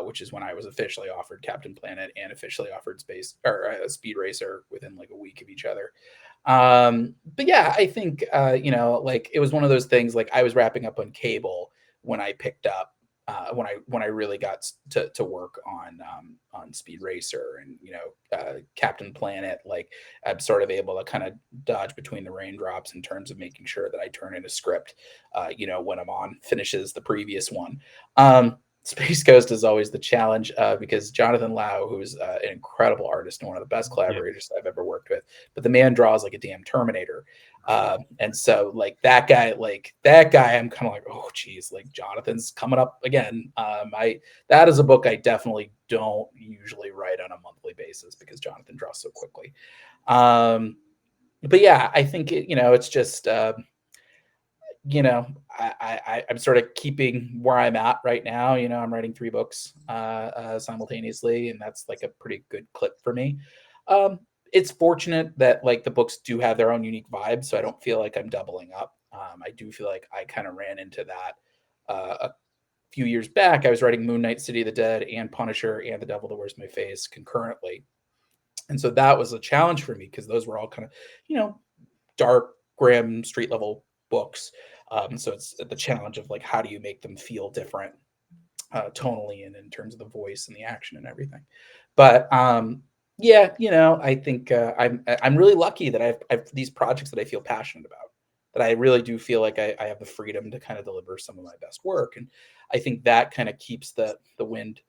which is when I was officially offered Captain Planet and officially offered Speed Racer within like a week of each other. But yeah, I think like it was one of those things. Like I was wrapping up on Cable when I picked up. When I really got to work on Speed Racer and Captain Planet, like I'm sort of able to kind of dodge between the raindrops in terms of making sure that I turn in a script, when I'm on finishes the previous one. Space Ghost is always the challenge because Jonathan Lau, who's an incredible artist and one of the best collaborators I've ever worked with, but the man draws like a damn Terminator. And so like that guy, I'm kind of like, oh geez, like Jonathan's coming up again. That is a book I definitely don't usually write on a monthly basis because Jonathan draws so quickly. But yeah, I think it's just I'm sort of keeping where I'm at right now. I'm writing 3 books simultaneously, and that's like a pretty good clip for me. It's fortunate that like the books do have their own unique vibe, so I don't feel like I'm doubling up. I do feel like I kind of ran into that a few years back. I was writing Moon Knight, City of the Dead, and Punisher, and The Devil That Wears My Face concurrently, and so that was a challenge for me because those were all kind of dark, grim, street level books. So it's the challenge of like, how do you make them feel different tonally and in terms of the voice and the action and everything. But I think I'm really lucky that I've these projects that I feel passionate about, that I really do feel like I have the freedom to kind of deliver some of my best work. And I think that kind of keeps the wind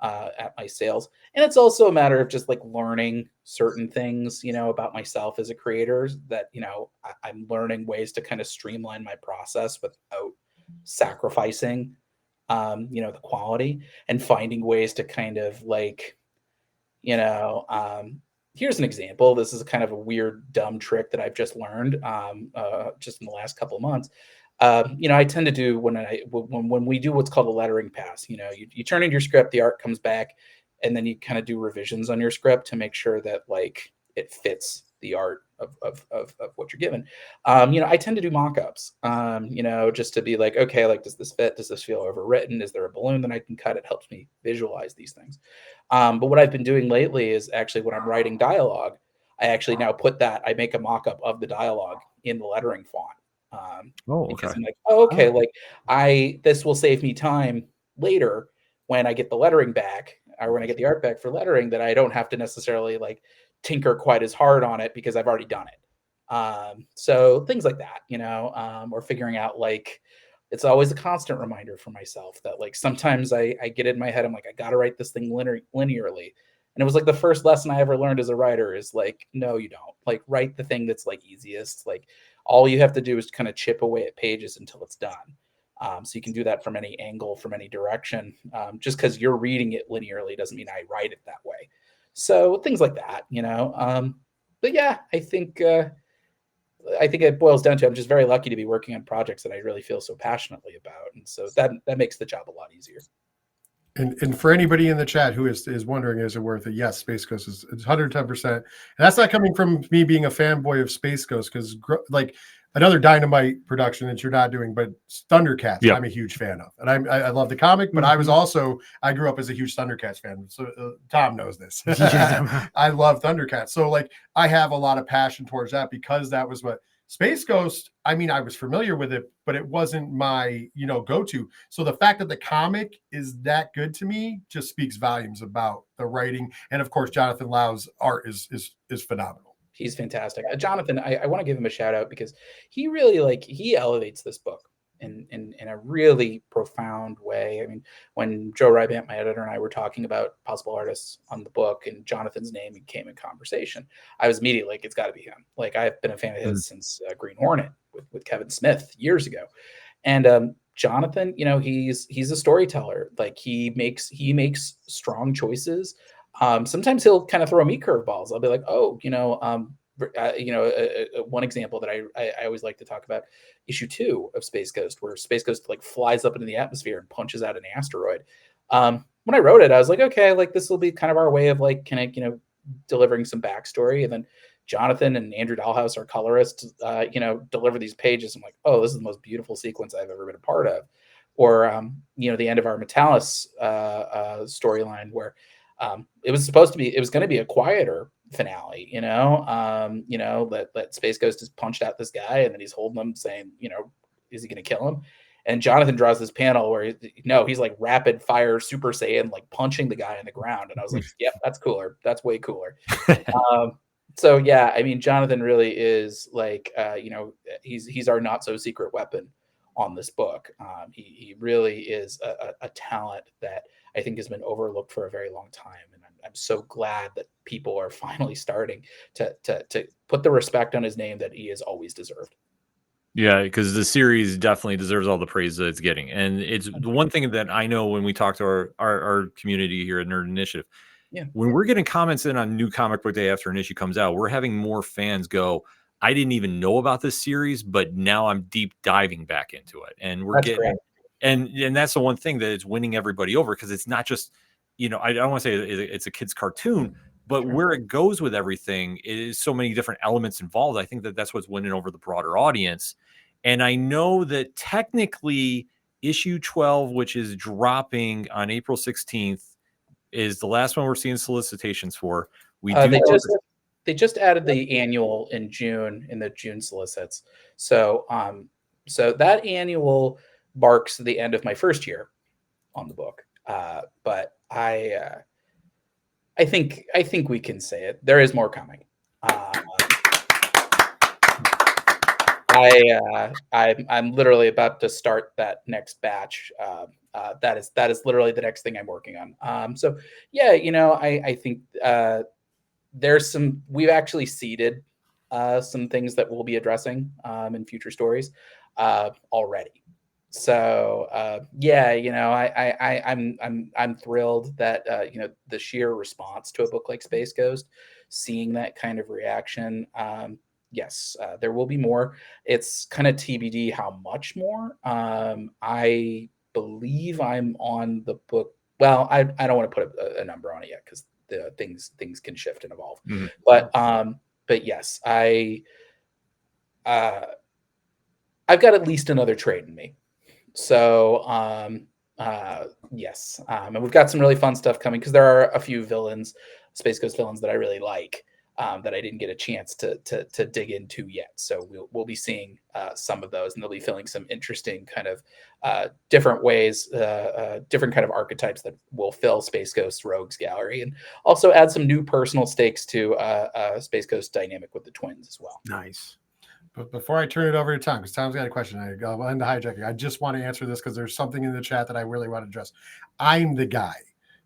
at my sails. And it's also a matter of just like learning certain things, about myself as a creator, that, I'm learning ways to kind of streamline my process without sacrificing the quality, and finding ways to kind of like, here's an example. This is kind of a weird, dumb trick that I've just learned just in the last couple of months. I tend to do when we do what's called a lettering pass. You turn in your script, the art comes back, and then you kind of do revisions on your script to make sure that like it fits the art of what you're given. I tend to do mock-ups, just to be like, okay, like, does this fit? Does this feel overwritten? Is there a balloon that I can cut? It helps me visualize these things. But what I've been doing lately is actually when I'm writing dialogue, I actually now I make a mock-up of the dialogue in the lettering font. Because I'm like, okay, like this will save me time later when I get the lettering back, or when I get the art back for lettering, that I don't have to necessarily like tinker quite as hard on it because I've already done it. So things like that, or figuring out, like, it's always a constant reminder for myself that like sometimes I get in my head, I'm like, I got to write this thing linearly. And it was like the first lesson I ever learned as a writer is like, no, you don't. Like, write the thing that's like easiest. Like, all you have to do is kind of chip away at pages until it's done. So you can do that from any angle, from any direction. Just because you're reading it linearly doesn't mean I write it that way. So things like that, But yeah, I think it boils down to, I'm just very lucky to be working on projects that I really feel so passionately about, and so that makes the job a lot easier. And for anybody in the chat who is wondering, is it worth it? Yes, Space Ghost is 110%. And that's not coming from me being a fanboy of Space Ghost, because like another Dynamite production that you're not doing, but Thundercats, yep, I'm a huge fan of. And I love the comic, but I grew up as a huge Thundercats fan. So Tom knows this. I love Thundercats. So like I have a lot of passion towards that, because that was what Space Ghost, I mean, I was familiar with it, but it wasn't my, go-to. So the fact that the comic is that good to me just speaks volumes about the writing. And of course, Jonathan Lau's art is phenomenal. He's fantastic. Jonathan, I want to give him a shout out, because he really he elevates this book in a really profound way. I mean, when Joe Rybant, my editor, and I were talking about possible artists on the book, and Jonathan's name came in conversation, I was immediately like, it's got to be him. Like, I've been a fan of his since Green Hornet with Kevin Smith years ago. And Jonathan, he's a storyteller. Like, he makes strong choices. Sometimes he'll kind of throw me curveballs. I'll be like, one example that I always like to talk about, issue 2 of Space Ghost, where Space Ghost like flies up into the atmosphere and punches out an asteroid. When I wrote it, I was like, okay, like this will be kind of our way of like kind of delivering some backstory. And then Jonathan and Andrew Dahlhaus, our colorist, deliver these pages. I'm like, oh, this is the most beautiful sequence I've ever been a part of. Or the end of our Metalis storyline, where it was going to be a quieter finale, that Space Ghost has punched out this guy, and then he's holding him saying, is he going to kill him? And Jonathan draws this panel where he's like rapid fire Super Saiyan, like punching the guy in the ground. And I was like, yep, that's cooler. That's way cooler. So yeah, I mean, Jonathan really is like, he's our not so secret weapon on this book. He really is a talent that I think has been overlooked for a very long time. And I'm so glad that people are finally starting to put the respect on his name that he has always deserved. Yeah, because the series definitely deserves all the praise that it's getting. And it's the one thing that I know when we talk to our community here at Nerd Initiative, when we're getting comments in on New Comic Book Day after an issue comes out, we're having more fans go, I didn't even know about this series, but now I'm deep diving back into it. And we're getting, and that's the one thing that is winning everybody over, because it's not just, I don't want to say it's a kid's cartoon, but where it goes with everything is so many different elements involved. I think that that's what's winning over the broader audience. And I know that technically issue 12, which is dropping on April 16th, is the last one we're seeing solicitations for. They just added the annual in June, in the June solicits. So that annual marks the end of my first year on the book. But I think we can say it. There is more coming. I'm literally about to start that next batch. That is literally the next thing I'm working on. So yeah, I think we've actually seeded some things that we'll be addressing in future stories already. So yeah, I'm thrilled that the sheer response to a book like Space Ghost, seeing that kind of reaction. Yes, there will be more. It's kind of TBD how much more. I believe I'm on the book. Well, I don't want to put a number on it yet because the things can shift and evolve. Mhm. But yes, I've got at least another trade in me. So yes, and we've got some really fun stuff coming because there are a few villains, Space Ghost villains that I really like, that I didn't get a chance to dig into yet. So we'll be seeing some of those, and they'll be filling some interesting kind of different ways, different kind of archetypes that will fill Space Ghost Rogues Gallery, and also add some new personal stakes to Space Ghost dynamic with the twins as well. Nice. But before I turn it over to Tom, because Tom's got a question, I'll end the hijacking. I just want to answer this because there's something in the chat that I really want to address. I'm the guy.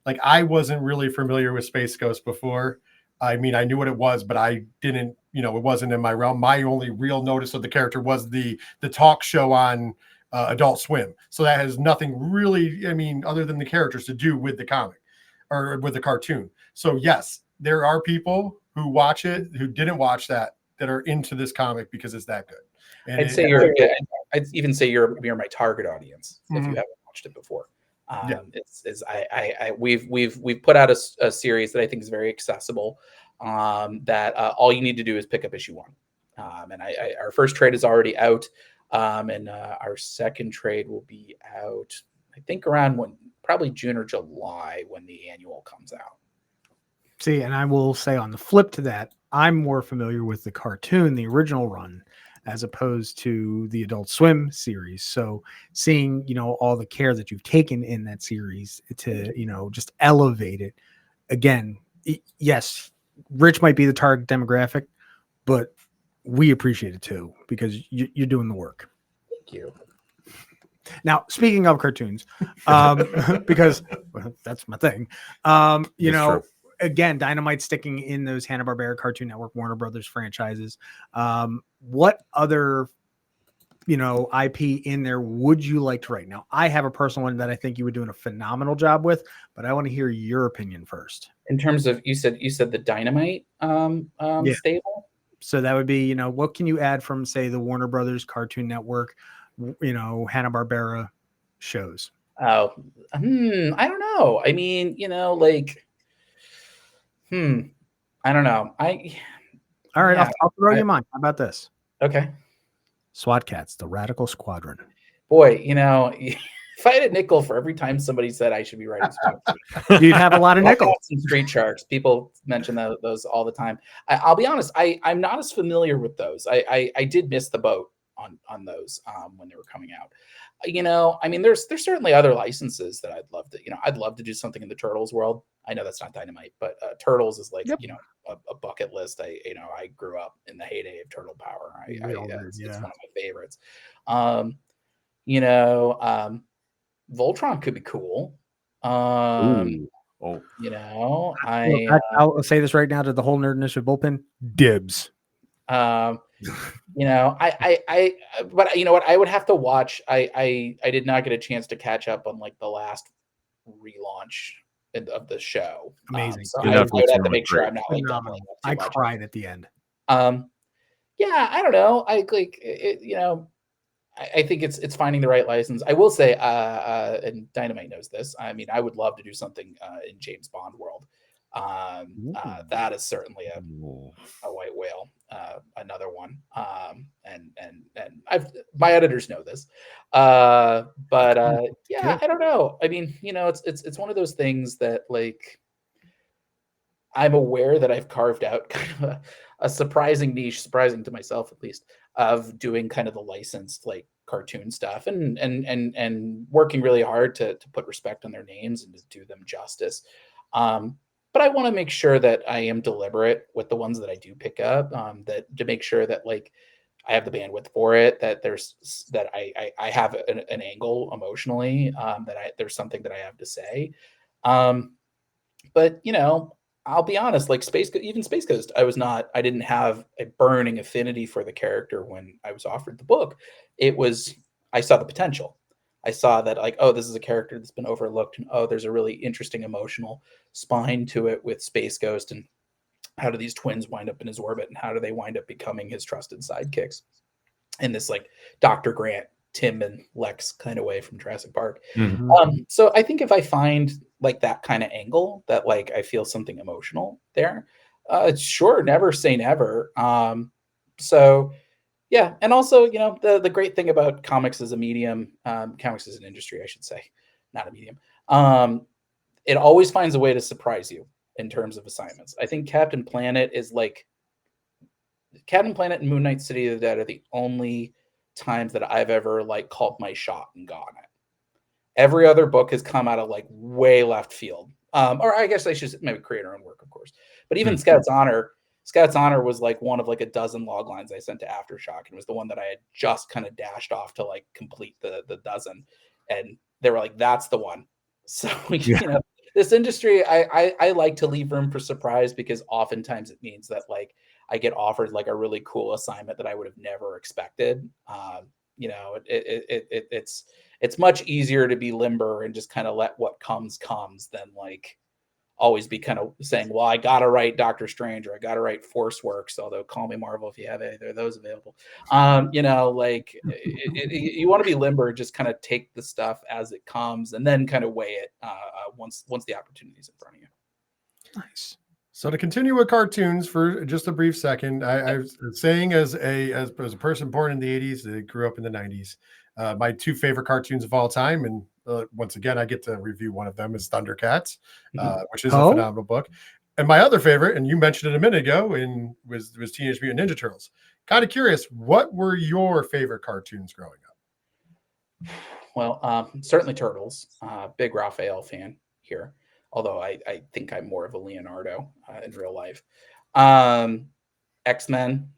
Like, I wasn't really familiar with Space Ghost before. I mean, I knew what it was, but I didn't, it wasn't in my realm. My only real notice of the character was the talk show on Adult Swim. So that has nothing really, other than the characters, to do with the comic or with the cartoon. So yes, there are people who watch it, who didn't watch that are into this comic because it's that good. And I'd even say you're my target audience if you haven't watched it before. We've put out a series that I think is very accessible. That all you need to do is pick up issue 1. And our first trade is already out, and our second trade will be out, I think, around probably June or July when the annual comes out. See, and I will say on the flip to that, I'm more familiar with the cartoon, the original run, as opposed to the Adult Swim series. So seeing, all the care that you've taken in that series to, just elevate it again. Yes, Rich might be the target demographic, but we appreciate it too, because you're doing the work. Thank you. Now, speaking of cartoons, because that's my thing, True. Again, Dynamite sticking in those Hanna-Barbera, Cartoon Network, Warner Brothers franchises. What other, IP in there would you like to write? Now, I have a personal one that I think you would do a phenomenal job with, but I want to hear your opinion first. In terms of, you said the Dynamite stable. So that would be, what can you add from, say, the Warner Brothers, Cartoon Network, Hanna-Barbera shows? Oh, I don't know. I mean, I don't know. All right, I'll throw you mine. How about this? Okay. SWAT Cats, the Radical Squadron. Boy, if I had a nickel for every time somebody said I should be writing SWAT Cats, you'd have a lot of nickels. Some Street Sharks. People mention those all the time. I'll be honest. I'm not as familiar with those. I did miss the boat on those when they were coming out. There's certainly other licenses that I'd love to. I'd love to do something in the Turtles world. I know that's not Dynamite, but Turtles is like a bucket list. I grew up in the heyday of Turtle Power. It's one of my favorites. Voltron could be cool. I'll say this right now to the whole Nerd Initiative Bullpen. Dibs. But you know what? I would have to watch. I did not get a chance to catch up on like the last relaunch of the show. Amazing. So I would have to make sure I'm not like doubling up too I much. cried at the end. Yeah, I don't know. I like it, I think it's finding the right license. I will say, and Dynamite knows this. I mean, I would love to do something in James Bond world. That is certainly a white whale, another one. And my editors know this. Yeah, I don't know. I mean, it's one of those things that like I'm aware that I've carved out kind of a surprising niche, surprising to myself at least, of doing kind of the licensed like cartoon stuff and working really hard to put respect on their names and to do them justice. But I want to make sure that I am deliberate with the ones that I do pick up, that to make sure that like I have the bandwidth for it, that I have an angle emotionally, there's something that I have to say. But I'll be honest, like Space Ghost, I didn't have a burning affinity for the character when I was offered the book. I saw the potential. I saw that like, oh, this is a character that's been overlooked, and oh, there's a really interesting emotional spine to it with Space Ghost, and how do these twins wind up in his orbit, and how do they wind up becoming his trusted sidekicks in this like Dr. Grant, Tim and Lex kind of way from Jurassic Park. So I think if I find like that kind of angle that like I feel something emotional there, sure, never say never. So yeah, and also, you know, the great thing about comics as a medium, comics as an industry, I should say, not a medium. It always finds a way to surprise you in terms of assignments. I think Captain Planet is like Captain Planet and Moon Knight City of the Dead are the only times that I've ever like called my shot and gone it. Every other book has come out of like way left field. Or I guess I should maybe create our own work, of course. But even Scout's Honor was like one of like a dozen log lines I sent to Aftershock, and was the one that I had just kind of dashed off to like complete the dozen. And they were like, that's the one. So, you know, this industry, I like to leave room for surprise, because oftentimes it means that like I get offered like a really cool assignment that I would have never expected. You know, it's much easier to be limber and just kind of let what comes than like always be kind of saying, well, I got to write Doctor Strange, or I got to write Force Works, although call me Marvel if you have either of those available. You know, like you want to be limber, just kind of take the stuff as it comes and then kind of weigh it once the opportunity is in front of you. Nice. So to continue with cartoons for just a brief second, I was saying as a person born in the 80s, that grew up in the 90s, my two favorite cartoons of all time, and once again, I get to review one of them, is Thundercats, which is a phenomenal book. And my other favorite, and you mentioned it a minute ago, was Teenage Mutant Ninja Turtles. Kind of curious, what were your favorite cartoons growing up? Well, certainly Turtles. Big Raphael fan here. Although I think I'm more of a Leonardo in real life. X-Men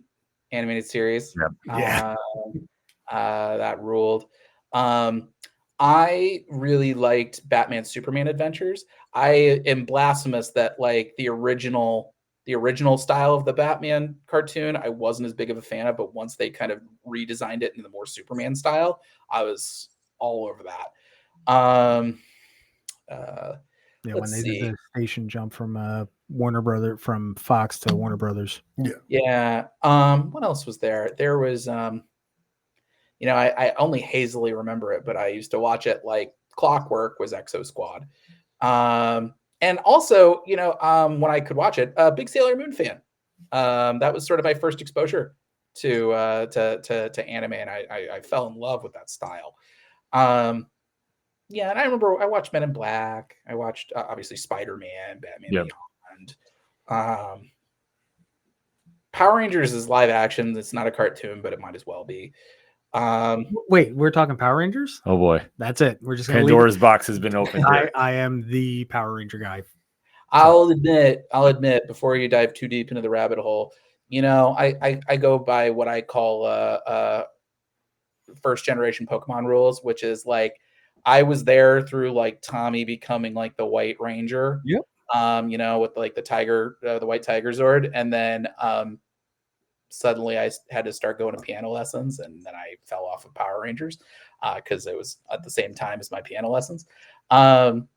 animated series. Yeah. That ruled. I really liked Batman Superman Adventures. I am blasphemous that like the original style of the Batman cartoon, I wasn't as big of a fan of, but once they kind of redesigned it in the more Superman style, I was all over that. Yeah, when they did the station jump from from Fox to Warner Brothers. Yeah. What else was there? There was you know, I only hazily remember it, but I used to watch it like clockwork. Was Exo Squad. And also, you know, when I could watch it, big Sailor Moon fan. That was sort of my first exposure to anime, and I fell in love with that style. Yeah, and I remember I watched Men in Black. I watched obviously Spider-Man, Batman Beyond. Power Rangers is live action. It's not a cartoon, but it might as well be. Wait, we're talking Power Rangers? Oh boy, that's it. We're just gonna Pandora's box has been opened. I am the Power Ranger guy. I'll admit before you dive too deep into the rabbit hole, you know, I go by what I call first generation Pokemon rules, which is like I was there through like Tommy becoming like the White Ranger. Yep. You know, with like the White Tiger Zord, and then suddenly I had to start going to piano lessons, and then I fell off of Power Rangers because it was at the same time as my piano lessons. So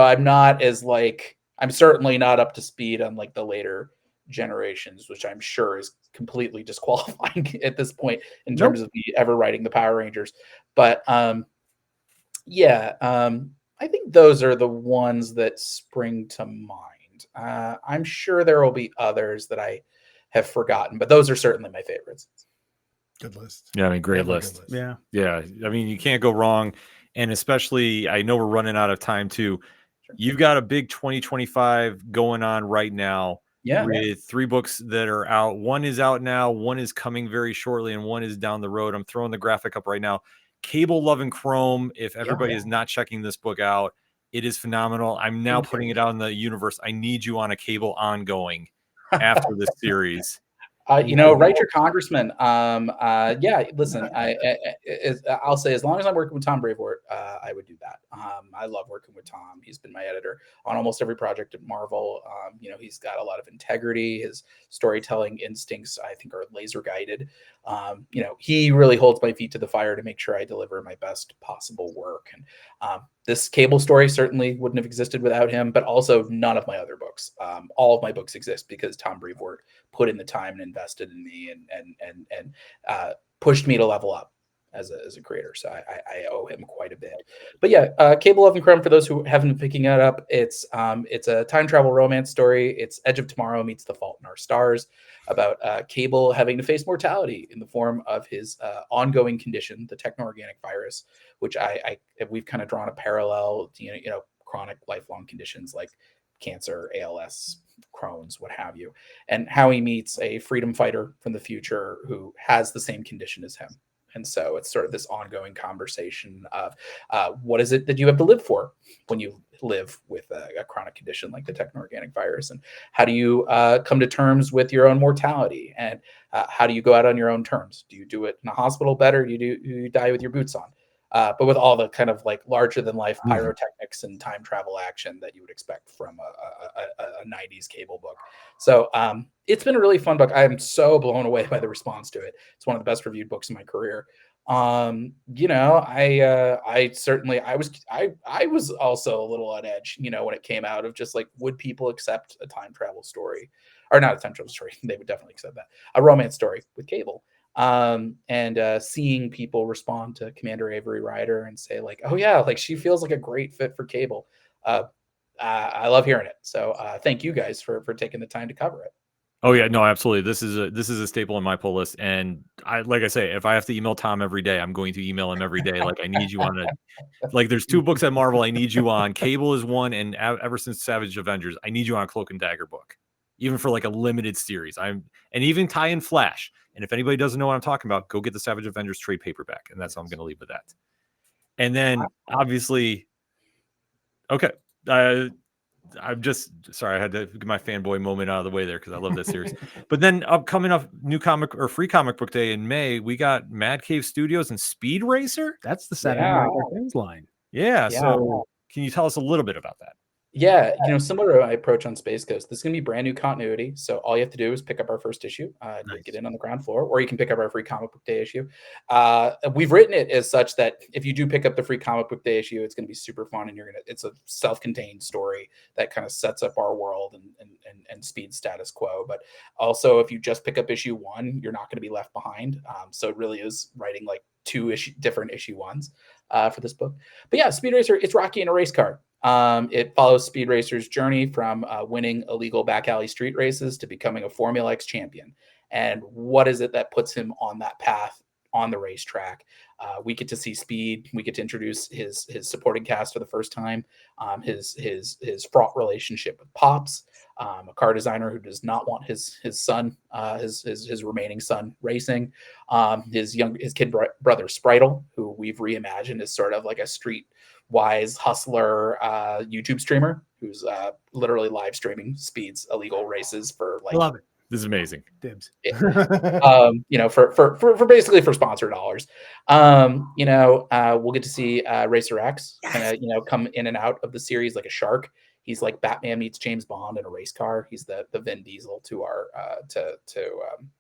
I'm certainly not up to speed on like the later generations, which I'm sure is completely disqualifying at this point in terms of me ever writing the Power Rangers. But I think those are the ones that spring to mind. I'm sure there will be others that I have forgotten, but those are certainly my favorites. Good list. Yeah, I mean, great list. Yeah. I mean, you can't go wrong. And especially, I know we're running out of time too. Sure. You've got a big 2025 going on right now. With 3 books that are out. One is out now, one is coming very shortly, and one is down the road. I'm throwing the graphic up right now. Cable, Love, and Chrome. If everybody is not checking this book out, it is phenomenal. I'm now putting it out in the universe. I need you on a Cable ongoing after this series. Write your congressman. Yeah, listen, I'll say as long as I'm working with Tom Brevoort, I would do that. I love working with Tom. He's been my editor on almost every project at Marvel. He's got a lot of integrity. His storytelling instincts, I think, are laser guided. He really holds my feet to the fire to make sure I deliver my best possible work. And this Cable story certainly wouldn't have existed without him, but also none of my other books. All of my books exist because Tom Brevoort put in the time and invested in me and pushed me to level up as a creator. So I owe him quite a bit. But yeah, Cable Love and Crumb, for those who haven't been picking it up, it's a time travel romance story. It's Edge of Tomorrow meets The Fault in Our Stars, about Cable having to face mortality in the form of his ongoing condition, the techno-organic virus, which we've kind of drawn a parallel to, chronic lifelong conditions like cancer, ALS, Crohn's, what have you, and how he meets a freedom fighter from the future who has the same condition as him. And so it's sort of this ongoing conversation of what is it that you have to live for when you live with a chronic condition like the techno-organic virus, and how do you come to terms with your own mortality, and how do you go out on your own terms? Do you do it in a hospital bed, or do you die with your boots on? But with all the kind of like larger than life pyrotechnics and time travel action that you would expect from a 90s Cable book. So it's been a really fun book. I am so blown away by the response to it. It's one of the best reviewed books in my career. I was also a little on edge, when it came out, of just like, would people accept a time travel story, or not a time travel story? They would definitely accept that, a romance story with Cable. And seeing people respond to Commander Avery Ryder and say like, oh yeah, like she feels like a great fit for Cable. I love hearing it. So thank you guys for taking the time to cover it. Oh yeah, no, absolutely. This is a staple in my pull list. And like I say, if I have to email Tom every day, I'm going to email him every day. Like, I need you on there's 2 books at Marvel I need you on. Cable is one, and ever since Savage Avengers, I need you on a Cloak and Dagger book, even for like a limited series. And even tie in Flash. And if anybody doesn't know what I'm talking about, go get the Savage Avengers trade paperback. And that's how I'm going to leave with that. And then obviously, okay. I'm just sorry, I had to get my fanboy moment out of the way there because I love that series. But then coming up, new comic or free comic book day in May, we got Mad Cave Studios and Speed Racer. That's the Saturday Night Cartoons line. Yeah. So can you tell us a little bit about that? Yeah, similar to my approach on Space Ghost, this is going to be brand new continuity. So all you have to do is pick up our first issue, get in on the ground floor, or you can pick up our free comic book day issue. We've written it as such that if you do pick up the free comic book day issue, it's going to be super fun, and it's a self-contained story that kind of sets up our world and Speed's status quo. But also, if you just pick up issue 1, you're not going to be left behind. So it really is writing like 2 different issue 1s for this book. But yeah, Speed Racer, it's Rocky in a race car. It follows Speed Racer's journey from winning illegal back alley street races to becoming a Formula X champion. And what is it that puts him on that path on the racetrack? We get to see Speed. We get to introduce his supporting cast for the first time. His fraught relationship with Pops, a car designer who does not want his son, his remaining son, racing. His kid brother Spritel, who we've reimagined as sort of like a street-wise hustler YouTube streamer who's literally live streaming Speed's illegal races for like. Love it. This is amazing. Dibs. For basically for sponsor dollars. We'll get to see Racer X come in and out of the series like a shark. He's like Batman meets James Bond in a race car. He's the Vin Diesel to our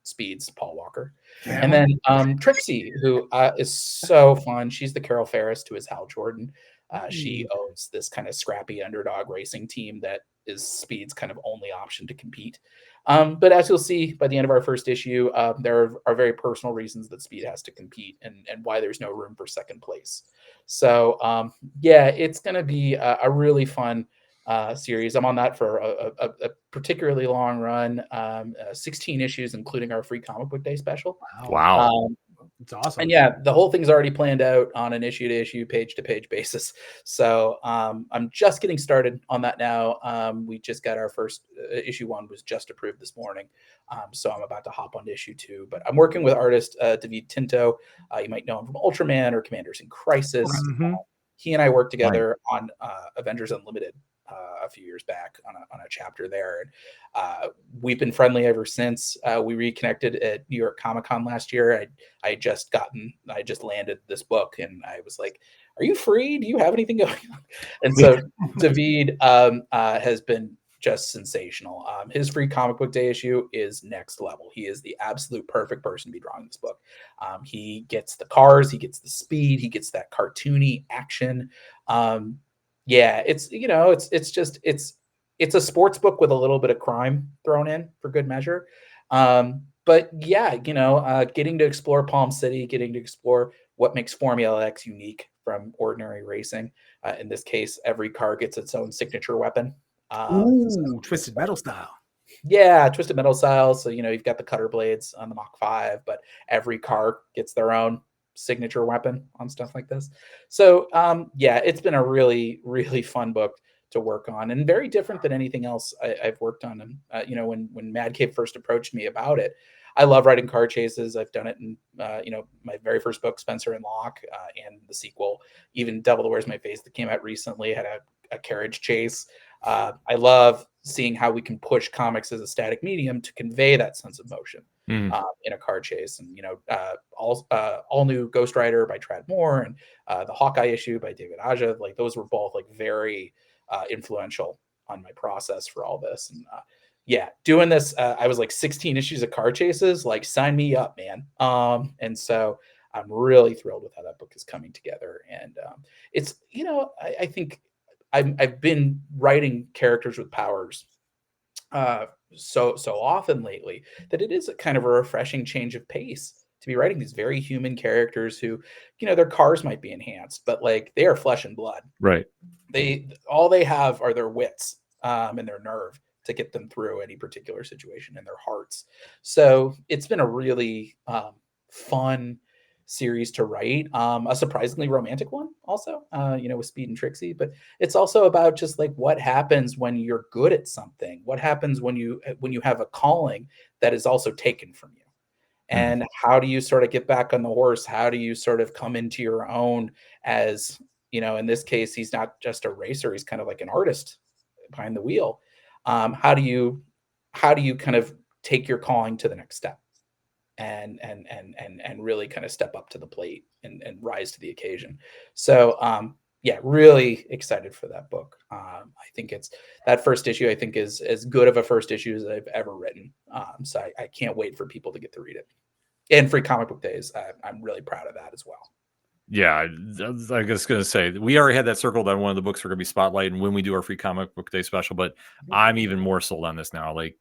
Speed's Paul Walker. Yeah. And then Trixie, who is so fun. She's the Carol Ferris to his Hal Jordan. She owns this kind of scrappy underdog racing team that is Speed's kind of only option to compete. But as you'll see by the end of our first issue, there are very personal reasons that Speed has to compete and why there's no room for second place. So, it's going to be a really fun series. I'm on that for a particularly long run, 16 issues, including our free comic book day special. Wow. It's awesome. And yeah, the whole thing's already planned out on an issue to issue, page to page basis. So I'm just getting started on that now. We just got our first issue 1 was just approved this morning. So I'm about to hop on to issue 2, but I'm working with artist David Tinto. You might know him from Ultraman or Commanders in Crisis. He and I worked together on Avengers Unlimited a few years back on a chapter there. And we've been friendly ever since. We reconnected at New York Comic Con last year. I just landed this book, and I was like, "Are you free? Do you have anything going on?" And so David has been just sensational. His free comic book day issue is next level. He is the absolute perfect person to be drawing this book. He gets the cars, he gets the speed, he gets that cartoony action. Yeah, it's a sports book with a little bit of crime thrown in for good measure. But yeah, getting to explore Palm City, getting to explore what makes Formula X unique from ordinary racing. In this case, every car gets its own signature weapon. Twisted Metal style. Yeah, Twisted Metal style. So, you've got the cutter blades on the Mach 5, but every car gets their own signature weapon on stuff like this. So, yeah, it's been a really, really fun book to work on, and very different than anything else I've worked on. And, when Mad Cave first approached me about it, I love writing car chases. I've done it in, my very first book, Spencer and Locke, and the sequel, even Devil That Wears My Face that came out recently had a carriage chase. I love seeing how we can push comics as a static medium to convey that sense of motion in a car chase. And, all new Ghost Rider by Trad Moore and the Hawkeye issue by David Aja, like those were both like very influential on my process for all this. And yeah, doing this, I was like 16 issues of car chases, like sign me up, man. And so I'm really thrilled with how that book is coming together. And it's, I think I've been writing characters with powers so often lately that it is a kind of a refreshing change of pace to be writing these very human characters who, their cars might be enhanced, but like they are flesh and blood. Right. All they have are their wits and their nerve to get them through any particular situation, and their hearts. So it's been a really fun series to write, a surprisingly romantic one also, with Speed and Trixie, but it's also about just like what happens when you're good at something, what happens when you have a calling that is also taken from you, and how do you sort of get back on the horse? How do you sort of come into your own as, in this case, he's not just a racer, he's kind of like an artist behind the wheel. How do you kind of take your calling to the next step and really kind of step up to the plate and rise to the occasion? So yeah, really excited for that book. I think that first issue, I think, is as good of a first issue as I've ever written. So I can't wait for people to get to read it. And free comic book days, I'm really proud of that as well. Yeah, I was going to say, we already had that circled on one of the books we're going to be spotlighting when we do our free comic book day special, but I'm even more sold on this now. Like,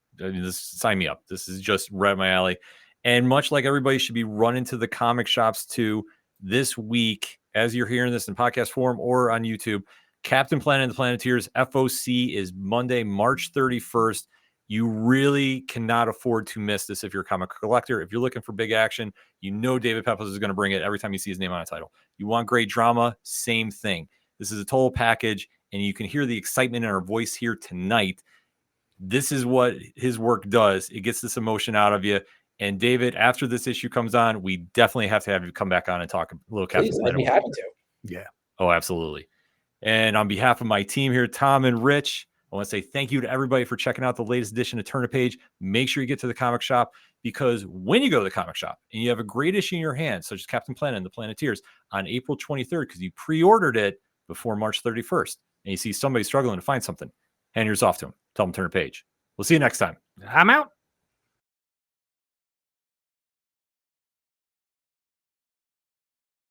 sign me up. This is just right up my alley. And much like everybody should be running to the comic shops too, this week, as you're hearing this in podcast form or on YouTube, Captain Planet and the Planeteers FOC is Monday, March 31st. You really cannot afford to miss this if you're a comic collector. If you're looking for big action, David Pepose is going to bring it every time you see his name on a title. You want great drama, same thing. This is a total package, and you can hear the excitement in our voice here tonight. This is what his work does. It gets this emotion out of you. And David, after this issue comes on, we definitely have to have you come back on and talk a little Captain Planet. I'd be happy to. Yeah. Oh, absolutely. And on behalf of my team here, Tom and Rich, I want to say thank you to everybody for checking out the latest edition of Turn a Page. Make sure you get to the comic shop, because when you go to the comic shop and you have a great issue in your hand, such as Captain Planet and the Planeteers on April 23rd, because you pre-ordered it before March 31st, and you see somebody struggling to find something, hand yours off to them. Tell them to turn a page. We'll see you next time. I'm out.